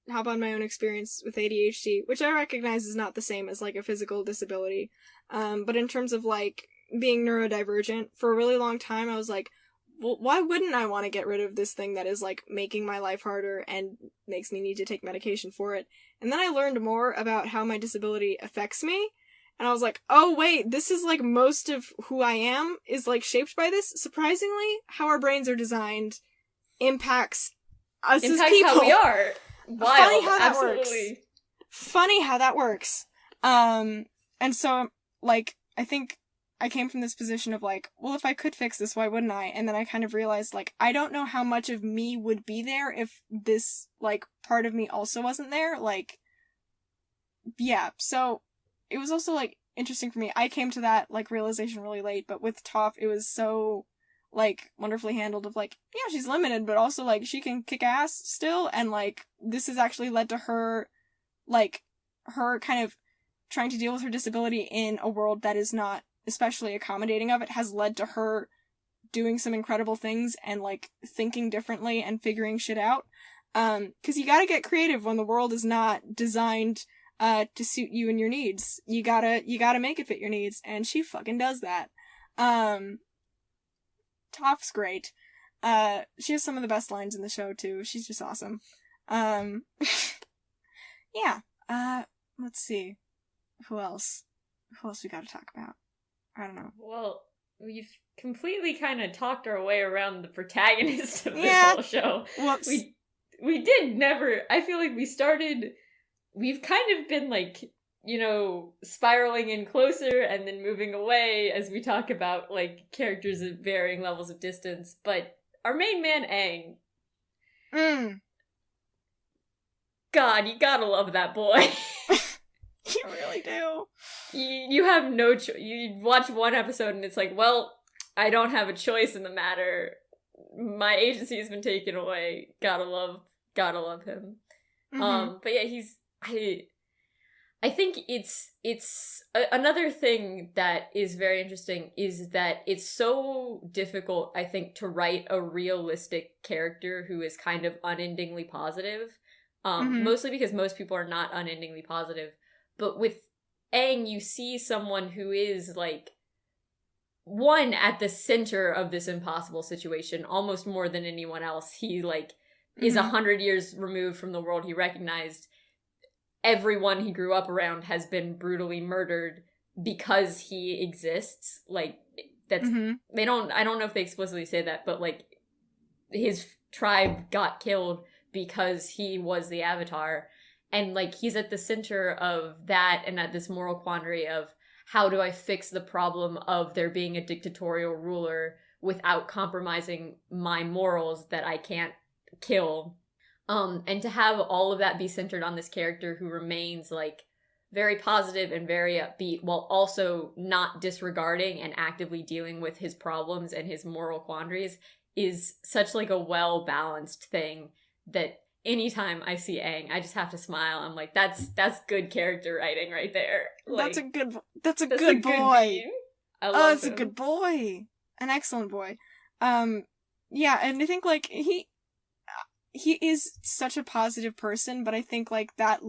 hop on my own experience with ADHD, which I recognize is not the same as, like, a physical disability. But in terms of, like, being neurodivergent, for a really long time I was like, well, why wouldn't I want to get rid of this thing that is, like, making my life harder and makes me need to take medication for it? And then I learned more about how my disability affects me, and I was like, oh wait, this is, like, most of who I am is, like, shaped by this. Surprisingly, how our brains are designed impacts us as people. How we are. Wild. Funny how that Absolutely. works. Funny how that works. And so, like, I think I came from this position of, like, well, if I could fix this, why wouldn't I? And then I kind of realized, like, I don't know how much of me would be there if this, like, part of me also wasn't there. Like, yeah. So it was also, like, interesting for me. I came to that, like, realization really late, but with Toph, it was so, like, wonderfully handled of, like, yeah, she's limited, but also, like, she can kick ass still, and, like, this has actually led to her, like, her kind of trying to deal with her disability in a world that is not especially accommodating of it, has led to her doing some incredible things and, like, thinking differently and figuring shit out. 'Cause you gotta get creative when the world is not designed to suit you and your needs. You gotta make it fit your needs, and she fucking does that. Toph's great. She has some of the best lines in the show, too. She's just awesome. Yeah. Let's see. Who else? Who else we gotta talk about? I don't know. Well, we've completely kind of talked our way around the protagonist of this whole show. Whoops. We did never... I feel like we've kind of been, like, you know, spiraling in closer and then moving away as we talk about, like, characters at varying levels of distance, but our main man, Aang. God, you gotta love that boy. You really do. You have no choice. You watch one episode and it's like, well, I don't have a choice in the matter. My agency has been taken away. Gotta love him. But yeah, I think it's another thing that is very interesting is that it's so difficult, I think, to write a realistic character who is kind of unendingly positive. Mostly because most people are not unendingly positive. But with Aang, you see someone who is, like, one, at the center of this impossible situation, almost more than anyone else. He, like, is 100 years removed from the world he recognized. Everyone he grew up around has been brutally murdered because he exists. Like, that's, I don't know if they explicitly say that, but, like, his tribe got killed because he was the Avatar. And, like, he's at the center of that and at this moral quandary of, how do I fix the problem of there being a dictatorial ruler without compromising my morals that I can't kill? And to have all of that be centered on this character who remains, like, very positive and very upbeat while also not disregarding and actively dealing with his problems and his moral quandaries is such, like, a well-balanced thing that anytime I see Aang, I just have to smile. I'm like, that's good character writing right there. Like, that's a good boy. I love that's him. A good boy. An excellent boy. Yeah, and I think, like, he is such a positive person, but I think, like, that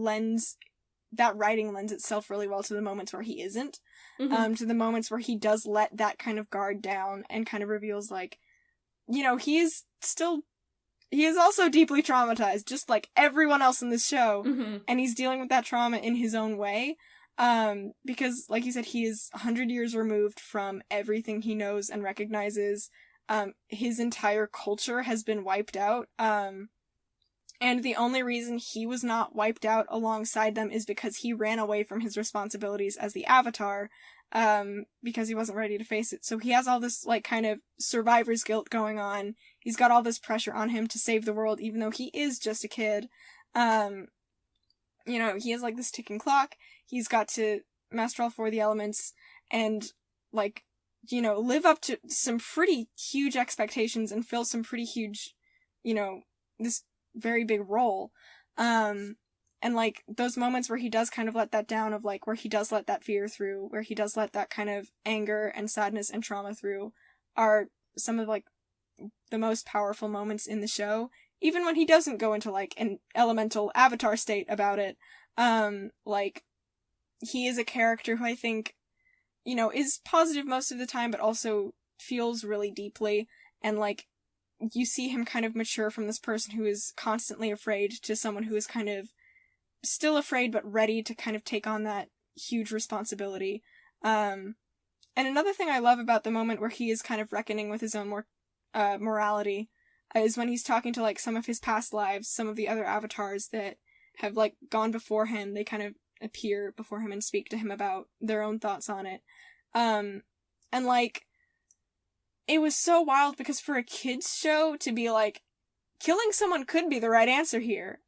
writing lends itself really well to the moments where he isn't. To the moments where he does let that kind of guard down and kind of reveals, like, you know, he is also deeply traumatized, just like everyone else in this show, and he's dealing with that trauma in his own way, because, like you said, he is 100 years removed from everything he knows and recognizes. His entire culture has been wiped out, and the only reason he was not wiped out alongside them is because he ran away from his responsibilities as the Avatar, because he wasn't ready to face it. So he has all this, like, kind of survivor's guilt going on. He's got all this pressure on him to save the world, even though he is just a kid. You know, he has, like, this ticking clock. He's got to master all 4 of the elements and, like, you know, live up to some pretty huge expectations and fill some pretty huge, you know, this very big role. And, like, those moments where he does kind of let that down, of, like, where he does let that fear through, where he does let that kind of anger and sadness and trauma through, are some of, like, the most powerful moments in the show. Even when he doesn't go into, like, an elemental Avatar state about it, like, he is a character who I think, you know, is positive most of the time, but also feels really deeply, and, like, you see him kind of mature from this person who is constantly afraid to someone who is kind of still afraid but ready to kind of take on that huge responsibility. And another thing I love about the moment where he is kind of reckoning with his own morality is when he's talking to, like, some of his past lives, some of the other avatars that have, like, gone before him. They kind of appear before him and speak to him about their own thoughts on it. And, like, it was so wild because for a kid's show to be like, killing someone could be the right answer here,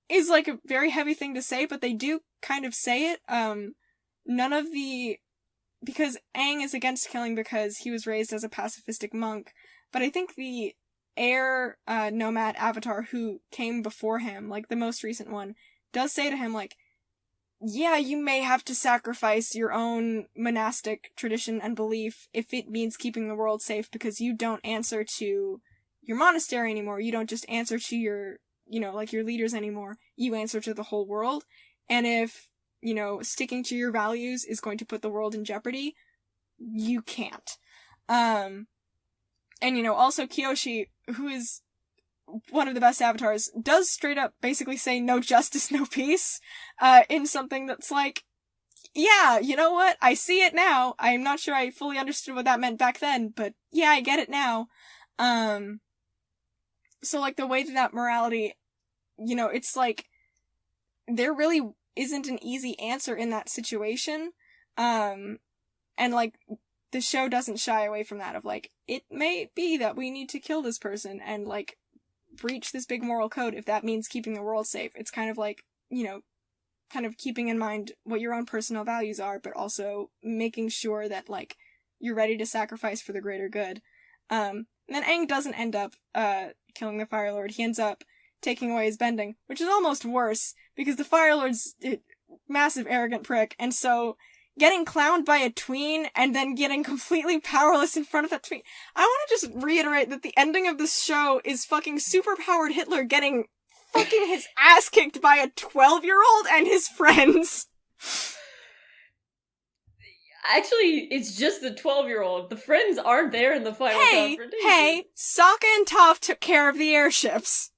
is, like, a very heavy thing to say, but they do kind of say it. Because Aang is against killing because he was raised as a pacifistic monk, but I think the air nomad avatar who came before him, like the most recent one, does say to him, like, yeah, you may have to sacrifice your own monastic tradition and belief if it means keeping the world safe, because you don't answer to your monastery anymore. You don't just answer to your, you know, like, your leaders anymore. You answer to the whole world. And if, you know, sticking to your values is going to put the world in jeopardy, you can't. And, you know, also Kyoshi, who is one of the best avatars, does straight up basically say no justice, no peace, in something that's like, yeah, you know what? I see it now. I'm not sure I fully understood what that meant back then, but yeah, I get it now. So, like, the way that morality, you know, it's like, there really isn't an easy answer in that situation. And, like, the show doesn't shy away from that, of, like, it may be that we need to kill this person and, like, breach this big moral code if that means keeping the world safe. It's kind of like, you know, kind of keeping in mind what your own personal values are, but also making sure that, like, you're ready to sacrifice for the greater good. And then Aang doesn't end up killing the Fire Lord. He ends up taking away his bending, which is almost worse, because the Fire Lord's a massive arrogant prick, and so getting clowned by a tween and then getting completely powerless in front of that tween. I want to just reiterate that the ending of this show is fucking superpowered Hitler getting fucking his ass kicked by a 12-year-old and his friends. Actually, it's just the 12-year-old. The friends aren't there in the final confrontation. Hey, Sokka and Toph took care of the airships.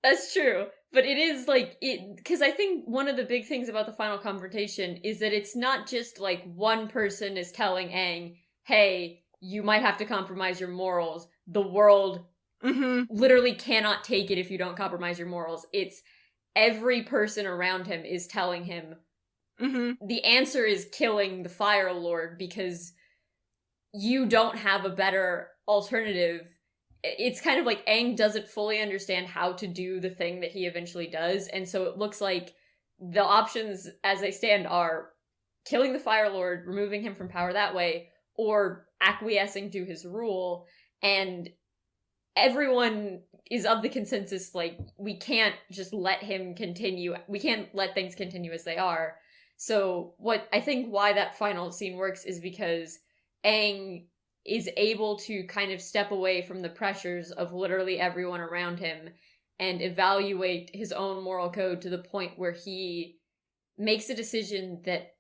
That's true. But it is like it because I think one of the big things about the final confrontation is that it's not just like one person is telling Aang, "Hey, you might have to compromise your morals." The world literally cannot take it if you don't compromise your morals. It's every person around him is telling him the answer is killing the Fire Lord because you don't have a better alternative. It's kind of like Aang doesn't fully understand how to do the thing that he eventually does, and so it looks like the options as they stand are killing the Fire Lord, removing him from power that way, or acquiescing to his rule, and everyone is of the consensus, like, we can't just let him continue, we can't let things continue as they are. So what I think why that final scene works is because Aang is able to kind of step away from the pressures of literally everyone around him and evaluate his own moral code to the point where he makes a decision that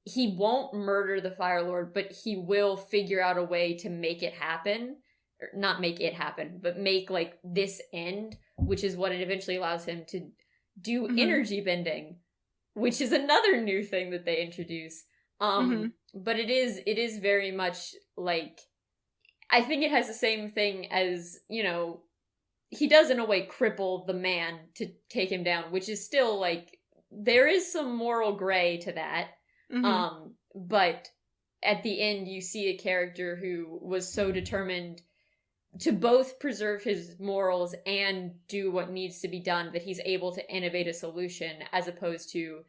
he won't murder the Fire Lord, but he will figure out a way to make it happen. Or not make it happen, but make, like, this end, which is what it eventually allows him to do energy bending, which is another new thing that they introduce. But it is very much like, I think it has the same thing as, you know, he does in a way cripple the man to take him down, which is still like, there is some moral gray to that. But at the end you see a character who was so determined to both preserve his morals and do what needs to be done that he's able to innovate a solution as opposed to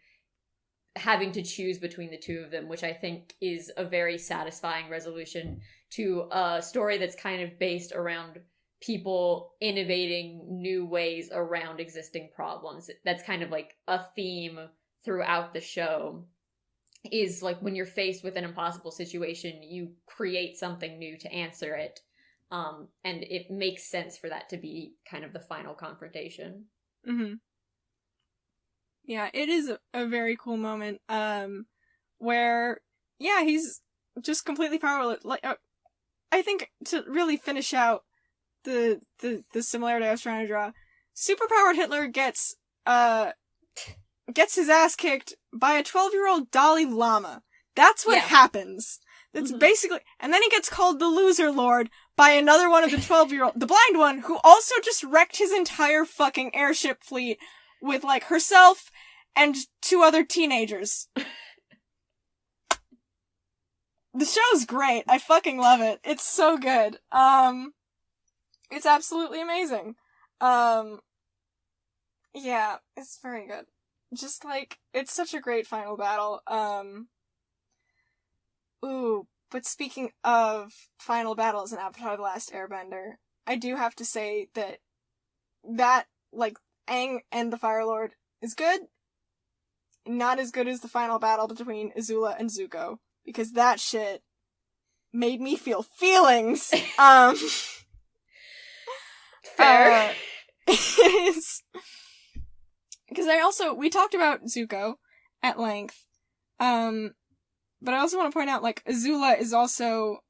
having to choose between the two of them, which I think is a very satisfying resolution to a story that's kind of based around people innovating new ways around existing problems. That's kind of like a theme throughout the show, is like when you're faced with an impossible situation, you create something new to answer it. And it makes sense for that to be kind of the final confrontation. Yeah, it is a very cool moment, where, yeah, he's just completely powerless. Like, I think to really finish out the similarity I was trying to draw, superpowered Hitler gets his ass kicked by a 12-year-old Dalai Lama. That's what happens. That's basically, and then he gets called the loser lord by another one of the 12-year-old, the blind one, who also just wrecked his entire fucking airship fleet with, like, herself and 2 other teenagers. The show's great. I fucking love it. It's so good. It's absolutely amazing. Yeah, it's very good. Just, like, it's such a great final battle. Ooh, but speaking of final battles in Avatar: The Last Airbender, I do have to say that, like, Aang and the Fire Lord is good. Not as good as the final battle between Azula and Zuko, because that shit made me feel feelings. Fair. It is. Because we talked about Zuko at length, but I also want to point out, like, Azula is also,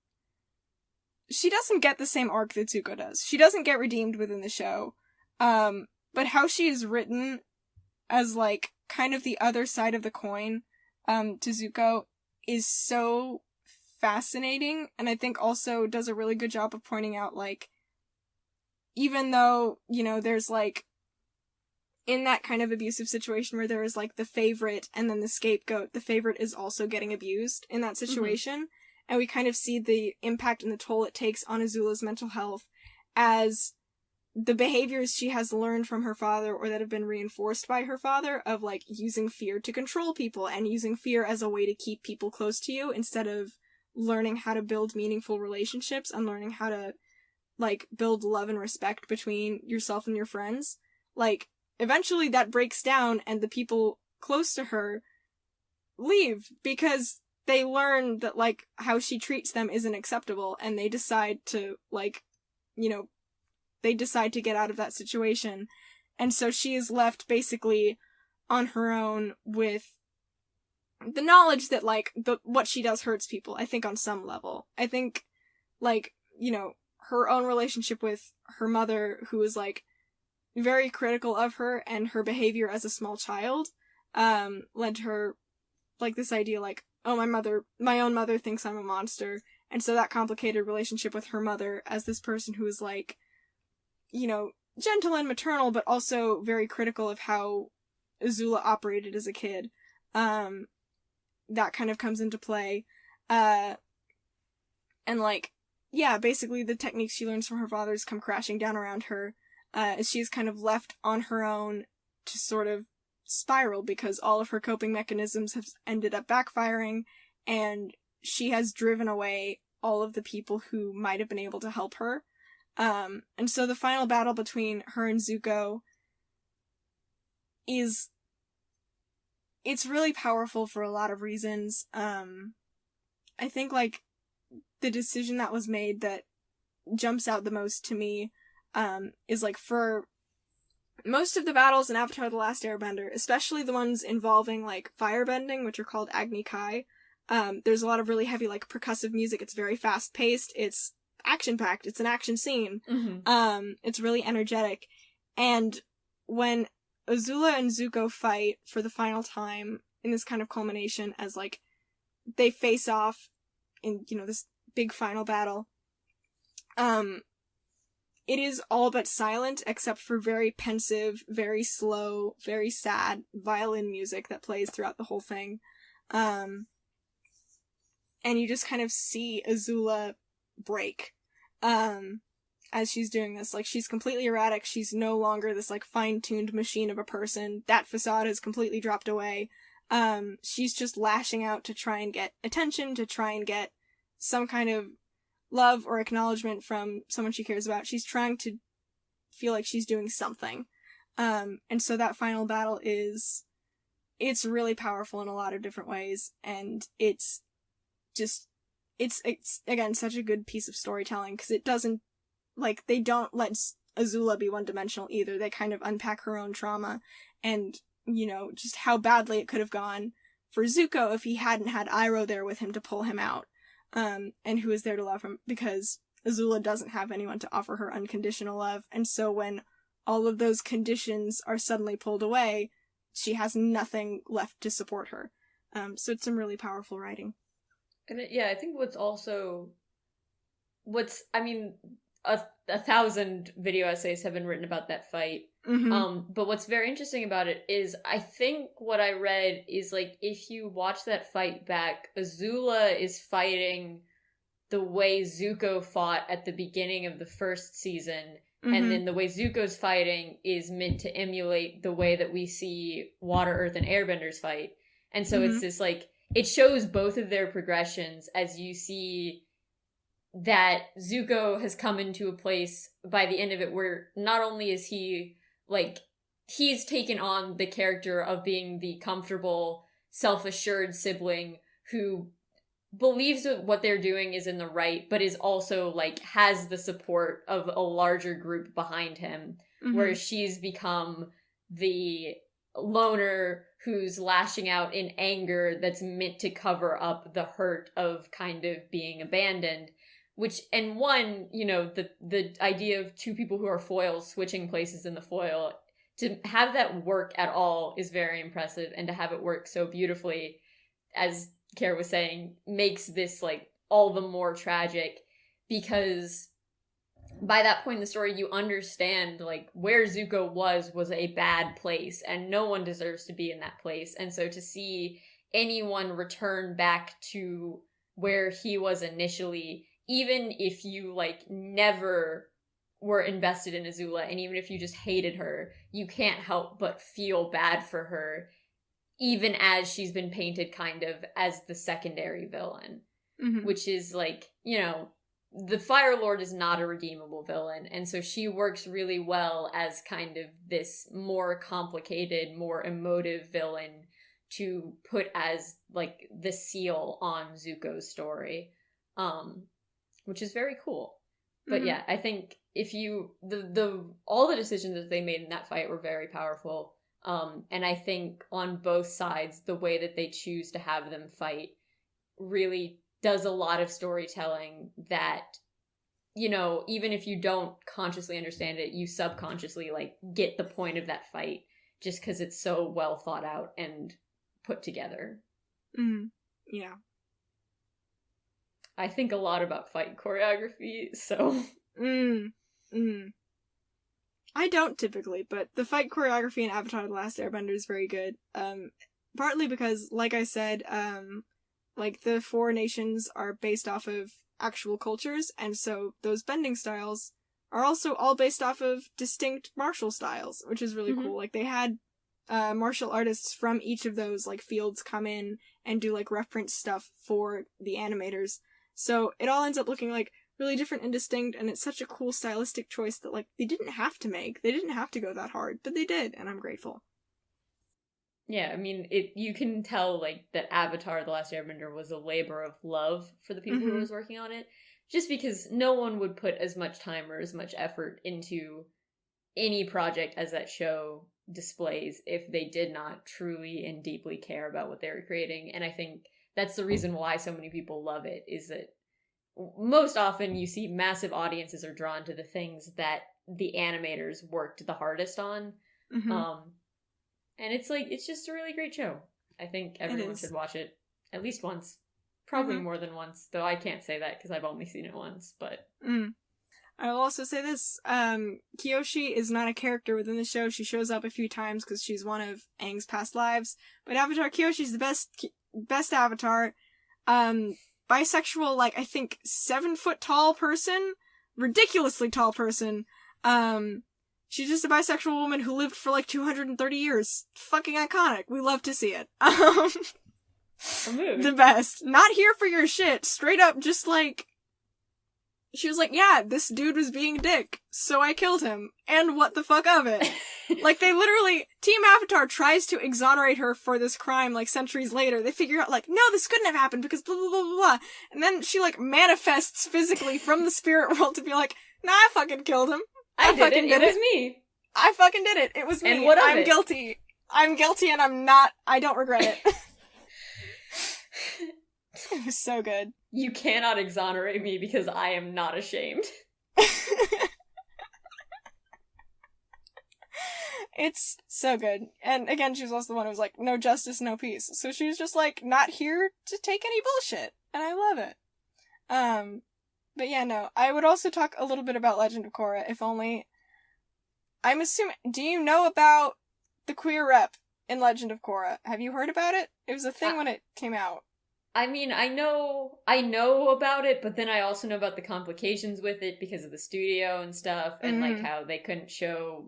she doesn't get the same arc that Zuko does. She doesn't get redeemed within the show, but how she is written as, like, kind of the other side of the coin, to Zuko is so fascinating, and I think also does a really good job of pointing out, like, even though, you know, there's, like, in that kind of abusive situation where there is, like, the favorite and then the scapegoat, the favorite is also getting abused in that situation, and we kind of see the impact and the toll it takes on Azula's mental health as the behaviors she has learned from her father or that have been reinforced by her father of, like, using fear to control people and using fear as a way to keep people close to you instead of learning how to build meaningful relationships and learning how to, like, build love and respect between yourself and your friends. Like, eventually that breaks down and the people close to her leave because they learn that, like, how she treats them isn't acceptable and they decide to, like, you know, they decide to get out of that situation. And so she is left basically on her own with the knowledge that, like, what she does hurts people, I think, on some level. I think, like, you know, her own relationship with her mother, who is, like, very critical of her and her behavior as a small child, led to her, like, this idea, like, oh, my own mother thinks I'm a monster, and so that complicated relationship with her mother as this person who is, like, you know, gentle and maternal, but also very critical of how Azula operated as a kid. That kind of comes into play. And, like, yeah, basically the techniques she learns from her fathers come crashing down around her, as she's kind of left on her own to sort of spiral because all of her coping mechanisms have ended up backfiring, and she has driven away all of the people who might have been able to help her. And so the final battle between her and Zuko it's really powerful for a lot of reasons. I think, like, the decision that was made that jumps out the most to me, is, like, for most of the battles in Avatar: The Last Airbender, especially the ones involving, like, firebending, which are called Agni Kai, there's a lot of really heavy, like, percussive music. It's very fast-paced. It's action-packed. It's an action scene. Mm-hmm. It's really energetic. And when Azula and Zuko fight for the final time in this kind of culmination as, like, they face off in, you know, this big final battle, it is all but silent except for very pensive, very slow, very sad violin music that plays throughout the whole thing. And you just kind of see Azula break, as she's doing this. Like, she's completely erratic. She's no longer this, like, fine-tuned machine of a person. That facade has completely dropped away. She's just lashing out to try and get attention, to try and get some kind of love or acknowledgement from someone she cares about. She's trying to feel like she's doing something. And so that final battle it's really powerful in a lot of different ways, and it's again such a good piece of storytelling, because it doesn't, like, they don't let Azula be one-dimensional either. They kind of unpack her own trauma, and, you know, just how badly it could have gone for Zuko if he hadn't had Iroh there with him to pull him out, and who is there to love him, because Azula doesn't have anyone to offer her unconditional love, and so when all of those conditions are suddenly pulled away, she has nothing left to support her. So it's some really powerful writing. And I think I mean, a 1,000 video essays have been written about that fight. Mm-hmm. But what's very interesting about it is, I think what I read is, like, if you watch that fight back, Azula is fighting the way Zuko fought at the beginning of the first season, Mm-hmm. and then the way Zuko's fighting is meant to emulate the way that we see Water, Earth, and Airbenders fight. And so Mm-hmm. it's this, like, it shows both of their progressions as you see that Zuko has come into a place by the end of it where not only is he, like, he's taken on the character of being the comfortable, self-assured sibling who believes that what they're doing is in the right, but is also, like, has the support of a larger group behind him, Mm-hmm. whereas she's become the loner who's lashing out in anger that's meant to cover up the hurt of kind of being abandoned. Which, and one, you know, the idea of two people who are foils switching places in the foil, to have that work at all is very impressive, and to have it work so beautifully, as Kara was saying, makes this, like, all the more tragic, because by that point in the story, you understand, like, where Zuko was a bad place, and no one deserves to be in that place. And so to see anyone return back to where he was initially, even if you, like, never were invested in Azula, and even if you just hated her, you can't help but feel bad for her, even as she's been painted kind of as the secondary villain. Mm-hmm. Which is, like, you know, the Fire Lord is not a redeemable villain, and so she works really well as kind of this more complicated, more emotive villain to put as, like, the seal on Zuko's story, which is very cool. But Mm-hmm. yeah, I think if you all the decisions that they made in that fight were very powerful. And I think on both sides, the way that they choose to have them fight really does a lot of storytelling that, you know, even if you don't consciously understand it, you subconsciously, like, get the point of that fight just because it's so well thought out and put together. Yeah. I think a lot about fight choreography, so... I don't typically, but the fight choreography in Avatar: The Last Airbender is very good. Partly because, like I said, like, the four nations are based off of actual cultures, and so those bending styles are also all based off of distinct martial styles, which is really cool. Like, they had martial artists from each of those, like, fields come in and do, like, reference stuff for the animators. So it all ends up looking, like, really different and distinct, and it's such a cool stylistic choice that, like, they didn't have to make. They didn't have to go that hard, but they did, and I'm grateful. Yeah, I mean, you can tell, like, that Avatar: The Last Airbender was a labor of love for the people who was working on it, just because no one would put as much time or as much effort into any project as that show displays if they did not truly and deeply care about what they were creating. And I think that's the reason why so many people love it, is that most often you see massive audiences are drawn to the things that the animators worked the hardest on. And it's like, it's just a really great show. I think everyone should watch it at least once. Probably more than once, though I can't say that because I've only seen it once, but... I will also say this, Kyoshi is not a character within the show. She shows up a few times because she's one of Aang's past lives. But Avatar Kyoshi's the best Avatar. Bisexual, like, I think 7-foot tall person, ridiculously tall person. She's just a bisexual woman who lived for like 230 years. Fucking iconic. We love to see it. The best. Not here for your shit. Straight up, just like, she was like, yeah, this dude was being a dick, so I killed him. And what the fuck of it? Like, they literally, Team Avatar tries to exonerate her for this crime, like, centuries later. They figure out, like, no, this couldn't have happened because blah, blah, blah, blah, blah. And then she, like, manifests physically from the spirit world to be like, nah, I fucking killed him. I did it. It was me. I fucking did it. It was me. And what of I'm it? guilty. I'm guilty and I don't regret it. It was so good. You cannot exonerate me because I am not ashamed. It's so good. And again, she was also the one who was like, no justice, no peace. So she was just like, not here to take any bullshit. And I love it. But yeah, no. I would also talk a little bit about Legend of Korra, if only... I'm assuming... Do you know about the queer rep in Legend of Korra? Have you heard about it? It was a thing when it came out. I mean, I know about it, but then I also know about the complications with it because of the studio and stuff, and like how they couldn't show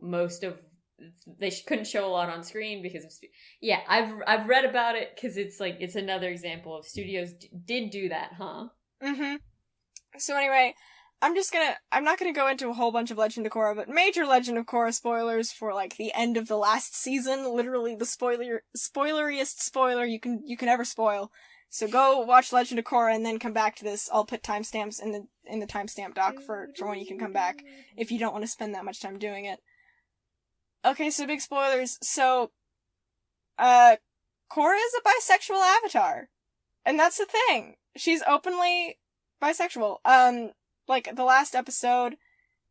couldn't show a lot on screen because of yeah, I've read about it because it's like, it's another example of studios did do that, huh? So anyway, I'm not gonna go into a whole bunch of Legend of Korra, but major Legend of Korra spoilers for like the end of the last season, literally the spoileriest spoiler you can ever spoil. So go watch Legend of Korra and then come back to this. I'll put timestamps in the timestamp doc for when you can come back if you don't want to spend that much time doing it. Okay, so big spoilers. So, Korra is a bisexual avatar. And that's the thing. She's openly bisexual. Like, the last episode,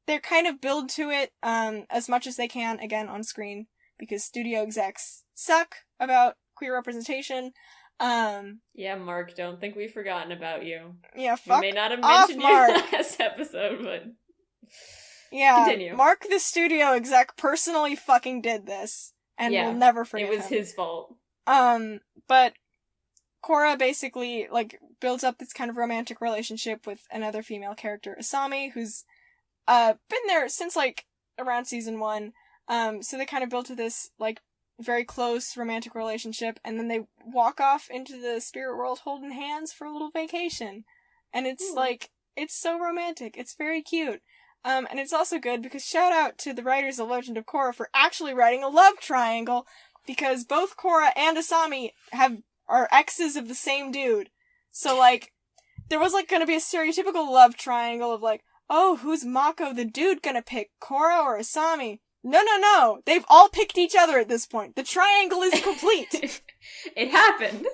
they're kind of build to it, as much as they can, again, on screen, because studio execs suck about queer representation. Yeah, Mark, don't think we've forgotten about you. Yeah, fuck we may not have off, mentioned Mark. you last episode, but... Yeah, continue. Mark the studio exec personally fucking did this, and we'll never forgive him. It was his fault. But Korra basically, like, builds up this kind of romantic relationship with another female character, Asami, who's, been there since, like, around season 1. So they kind of built to this, like, very close romantic relationship, and then they walk off into the spirit world holding hands for a little vacation. And it's, like, it's so romantic. It's very cute. And it's also good because shout out to the writers of Legend of Korra for actually writing a love triangle, because both Korra and Asami are exes of the same dude. So, like, there was, like, gonna be a stereotypical love triangle of, like, oh, who's Mako the dude gonna pick, Korra or Asami? No. They've all picked each other at this point. The triangle is complete. It happened.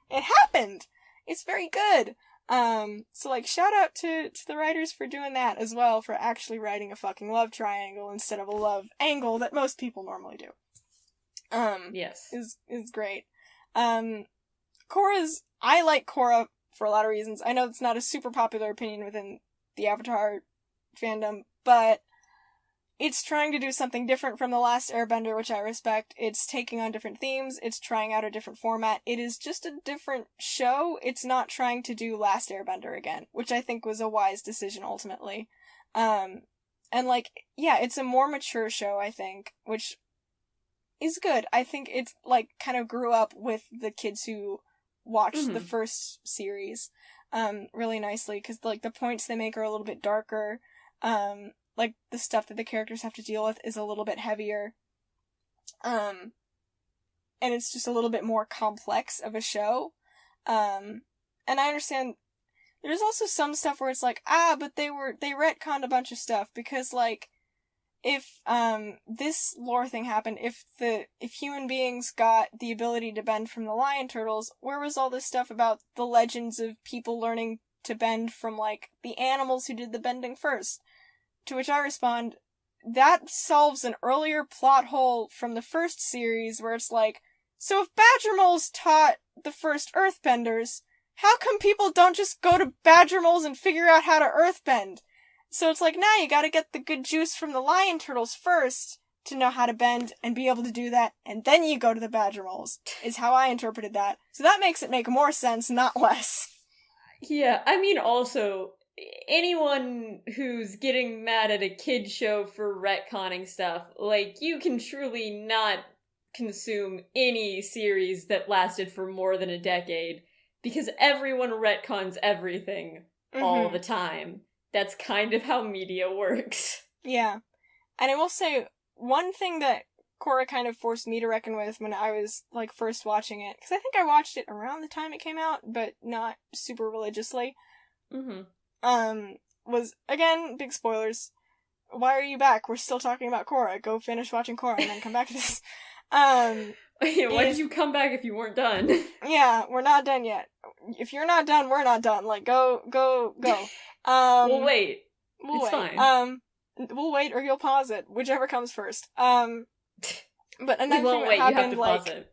It happened. It's very good. So like shout out to the writers for doing that as well, for actually writing a fucking love triangle instead of a love angle that most people normally do. Yes. Is great. I like Korra for a lot of reasons. I know it's not a super popular opinion within the Avatar fandom, but it's trying to do something different from The Last Airbender, which I respect. It's taking on different themes. It's trying out a different format. It is just a different show. It's not trying to do Last Airbender again, which I think was a wise decision ultimately. And like, yeah, it's a more mature show, I think, which is good. I think it's like kind of grew up with the kids who watched the first series really nicely, because like the points they make are a little bit darker. Like the stuff that the characters have to deal with is a little bit heavier. And it's just a little bit more complex of a show. And I understand there's also some stuff where it's like, but they retconned a bunch of stuff, because like if this lore thing happened, if human beings got the ability to bend from the lion turtles, where was all this stuff about the legends of people learning to bend from like the animals who did the bending first? To which I respond, that solves an earlier plot hole from the first series where it's like, so if badger moles taught the first earthbenders, how come people don't just go to badger moles and figure out how to earthbend? So it's like, now you gotta get the good juice from the lion turtles first to know how to bend and be able to do that, and then you go to the badger moles, is how I interpreted that. So that makes it make more sense, not less. Yeah, I mean, also, anyone who's getting mad at a kid show for retconning stuff, like, you can truly not consume any series that lasted for more than a decade, because everyone retcons everything all the time. That's kind of how media works. Yeah. And I will say, one thing that Korra kind of forced me to reckon with when I was, like, first watching it, because I think I watched it around the time it came out, but not super religiously, was, again, big spoilers. Why are you back? We're still talking about Korra. Go finish watching Korra and then come back to this. Why did you come back if you weren't done? Yeah, we're not done yet. If you're not done, we're not done. Like, go. We'll wait. It's fine. We'll wait, or you'll pause it, whichever comes first. But another thing that happened, like,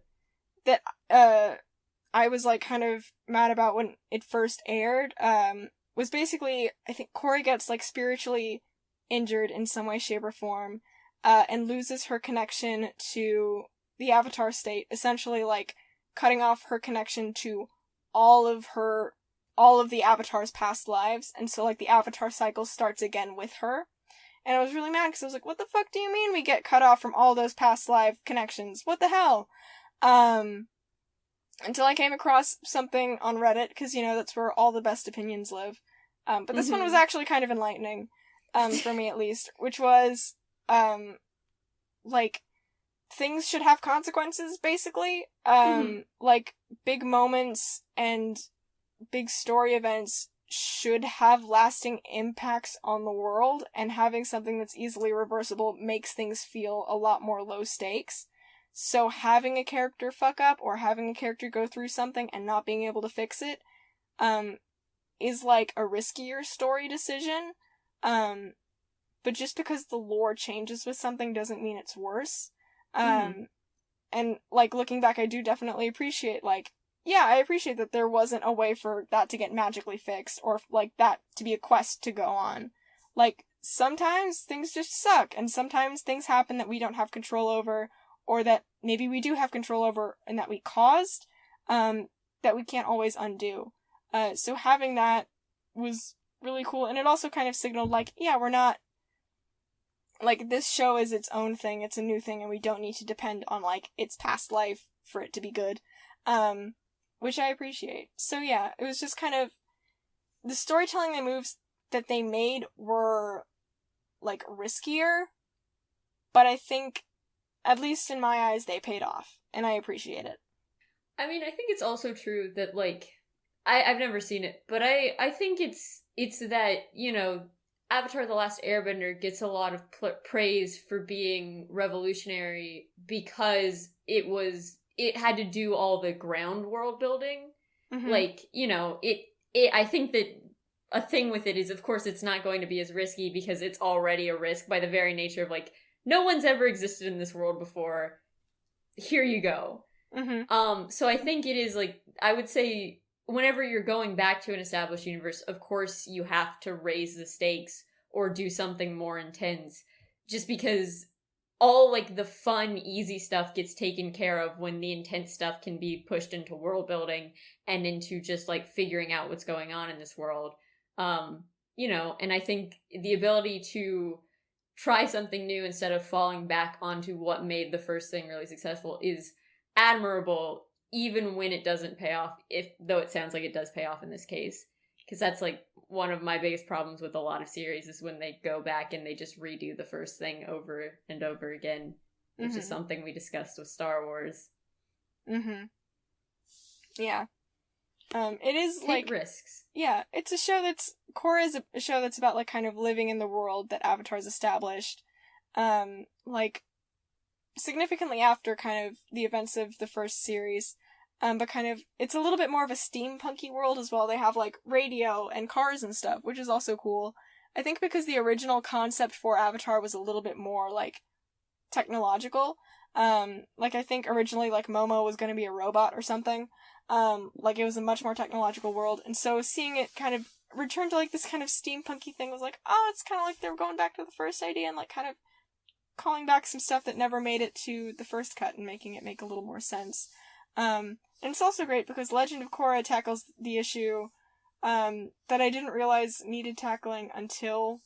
that, I was, like, kind of mad about when it first aired, was basically, I think Korra gets, like, spiritually injured in some way, shape, or form, and loses her connection to the Avatar state, essentially, like, cutting off her connection to all of the Avatar's past lives, and so, like, the Avatar cycle starts again with her. And I was really mad, because I was like, what the fuck do you mean we get cut off from all those past life connections? What the hell? Until I came across something on Reddit, because, you know, that's where all the best opinions live. But this one was actually kind of enlightening, for me at least, which was, like, things should have consequences, basically. Like, big moments and big story events should have lasting impacts on the world, and having something that's easily reversible makes things feel a lot more low stakes. So having a character fuck up, or having a character go through something and not being able to fix it, is like a riskier story decision. But just because the lore changes with something doesn't mean it's worse. And, like, looking back, I do definitely appreciate, like, yeah, I appreciate that there wasn't a way for that to get magically fixed, or, like, that to be a quest to go on. Like, sometimes things just suck, and sometimes things happen that we don't have control over, or that maybe we do have control over, and that we caused, that we can't always undo. So having that was really cool, and it also kind of signaled, like, yeah, we're not, like, this show is its own thing, it's a new thing, and we don't need to depend on, like, its past life for it to be good. Which I appreciate. So yeah, it was just kind of, the storytelling moves that they made were, like, riskier, but I think, at least in my eyes, they paid off, and I appreciate it. I mean, I think it's also true that, like, I've never seen it, but I think it's that, you know, Avatar: The Last Airbender gets a lot of praise for being revolutionary because it had to do all the ground world building. Mm-hmm. Like, you know, I think that a thing with it is, of course, it's not going to be as risky because it's already a risk by the very nature of, like, no one's ever existed in this world before. Here you go. Mm-hmm. So I think it is, like, I would say whenever you're going back to an established universe, of course you have to raise the stakes or do something more intense, just because all, like, the fun, easy stuff gets taken care of when the intense stuff can be pushed into world building and into just, like, figuring out what's going on in this world. You know, and I think the ability to try something new instead of falling back onto what made the first thing really successful is admirable, even when it doesn't pay off, though it sounds like it does pay off in this case. Because that's, like, one of my biggest problems with a lot of series is when they go back and they just redo the first thing over and over again, which is something we discussed with Star Wars. Yeah. It is Take like risks. Yeah, it's a show Korra is a show that's about, like, kind of living in the world that Avatar's established. Like, significantly after kind of the events of the first series. But kind of, it's a little bit more of a steampunky world as well. They have, like, radio and cars and stuff, which is also cool. I think because the original concept for Avatar was a little bit more, like, technological. Like, I think originally, like, Momo was going to be a robot or something. Like, it was a much more technological world, and so seeing it kind of return to, like, this kind of steampunky thing was like, oh, it's kind of like they were going back to the first idea and, like, kind of calling back some stuff that never made it to the first cut and making it make a little more sense. And it's also great because Legend of Korra tackles the issue, that I didn't realize needed tackling until,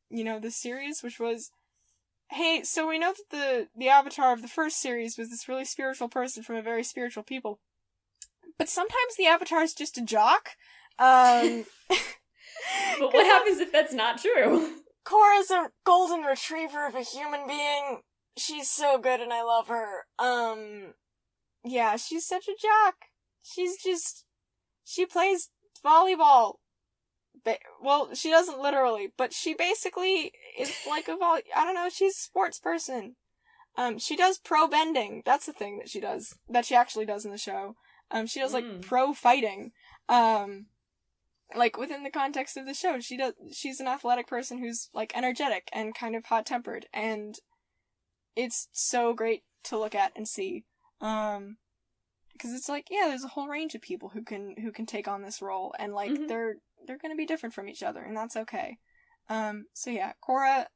you know, this series, which was, hey, so we know that the avatar of the first series was this really spiritual person from a very spiritual people. But sometimes the avatar is just a jock. But what happens if that's not true? Korra's a golden retriever of a human being. She's so good and I love her. Yeah, she's such a jock. She plays volleyball. Well, she doesn't literally, but she basically is like I don't know, she's a sports person. She does pro bending. That's the thing that she actually does in the show. She does, like, pro fighting. Like, within the context of the show, she's an athletic person who's, like, energetic and kind of hot-tempered, and it's so great to look at and see. Because it's like, yeah, there's a whole range of people who can take on this role, and, like, they're gonna be different from each other, and that's okay. So yeah, Korra,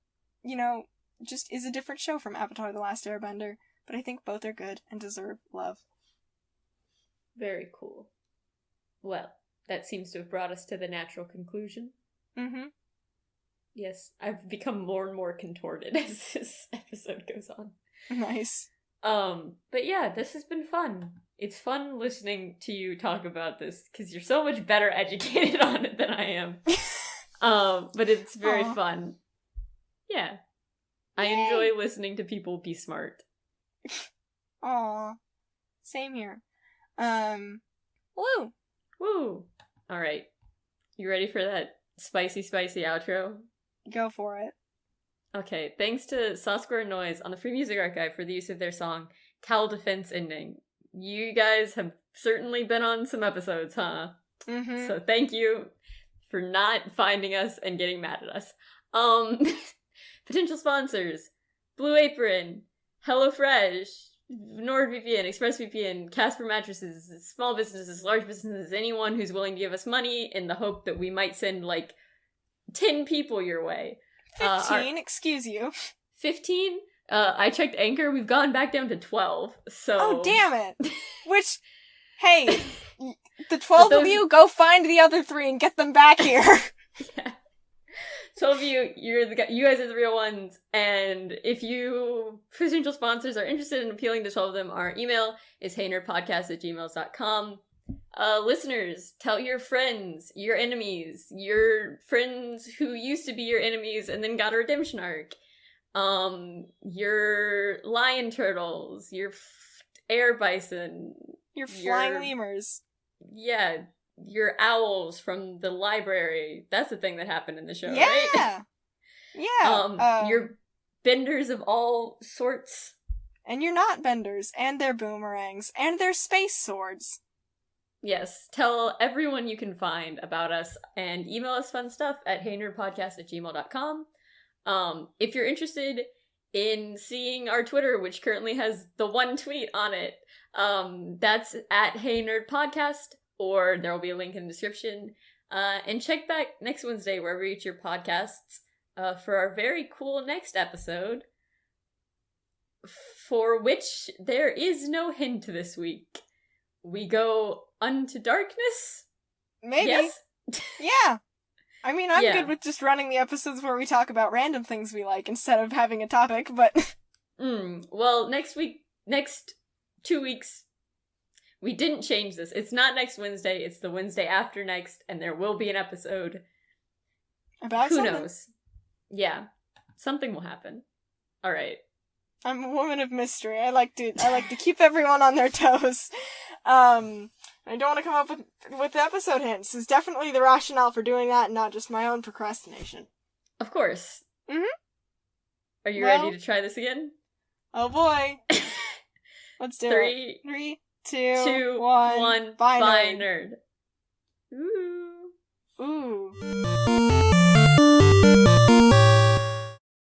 you know, just is a different show from Avatar: The Last Airbender, but I think both are good and deserve love. Very cool. Well, that seems to have brought us to the natural conclusion. Yes, I've become more and more contorted as this episode goes on. Nice. But yeah, this has been fun. It's fun listening to you talk about this, because you're so much better educated on it than I am. But it's very fun. Yeah. I enjoy listening to people be smart. Aw. Same here. Woo! Woo! Alright. You ready for that spicy outro? Go for it. Okay, thanks to Sawsquarenoise on the Free Music Archive for the use of their song, Cal Defense Ending. You guys have certainly been on some episodes, huh? So thank you for not finding us and getting mad at us. Potential sponsors: Blue Apron, HelloFresh, NordVPN, ExpressVPN, Casper Mattresses, small businesses, large businesses, anyone who's willing to give us money in the hope that we might send, like, 10 people your way. 15, excuse you. 15? I checked Anchor, we've gone back down to 12, so... Oh, damn it! Which, hey, the 12 of you, go find the other 3 and get them back here! Yeah. 12 of you, you guys are the real ones, and if you potential sponsors are interested in appealing to 12 of them, our email is heynerdpodcast@gmail.com. Listeners, tell your friends, your enemies, your friends who used to be your enemies and then got a redemption arc, your lion turtles, your air bison, your flying lemurs. Yeah, your owls from the library. That's the thing that happened in the show, Yeah! right? Yeah! Your benders of all sorts. And you're not benders, and they're boomerangs, and they're space swords. Yes, tell everyone you can find about us, and email us fun stuff at heynerdpodcast@gmail.com. If you're interested in seeing our Twitter, which currently has the one tweet on it, that's at heynerdpodcast, or there will be a link in the description. And check back next Wednesday, wherever you get your podcasts, for our very cool next episode, for which there is no hint this week. We go unto darkness? Maybe. Yes? Yeah. I mean, I'm good with just running the episodes where we talk about random things we like instead of having a topic, but... Well, next 2 weeks, we didn't change this. It's not next Wednesday, it's the Wednesday after next, and there will be an episode. About Who something. knows? Yeah. Something will happen. Alright. I'm a woman of mystery. I like to keep everyone on their toes. I don't want to come up with episode hints. It's definitely the rationale for doing that and not just my own procrastination. Of course. Mm-hmm. Are you ready to try this again? Oh boy. Let's do it. 3, 2, 1. Bye, Nerd. nerd. Ooh. Ooh.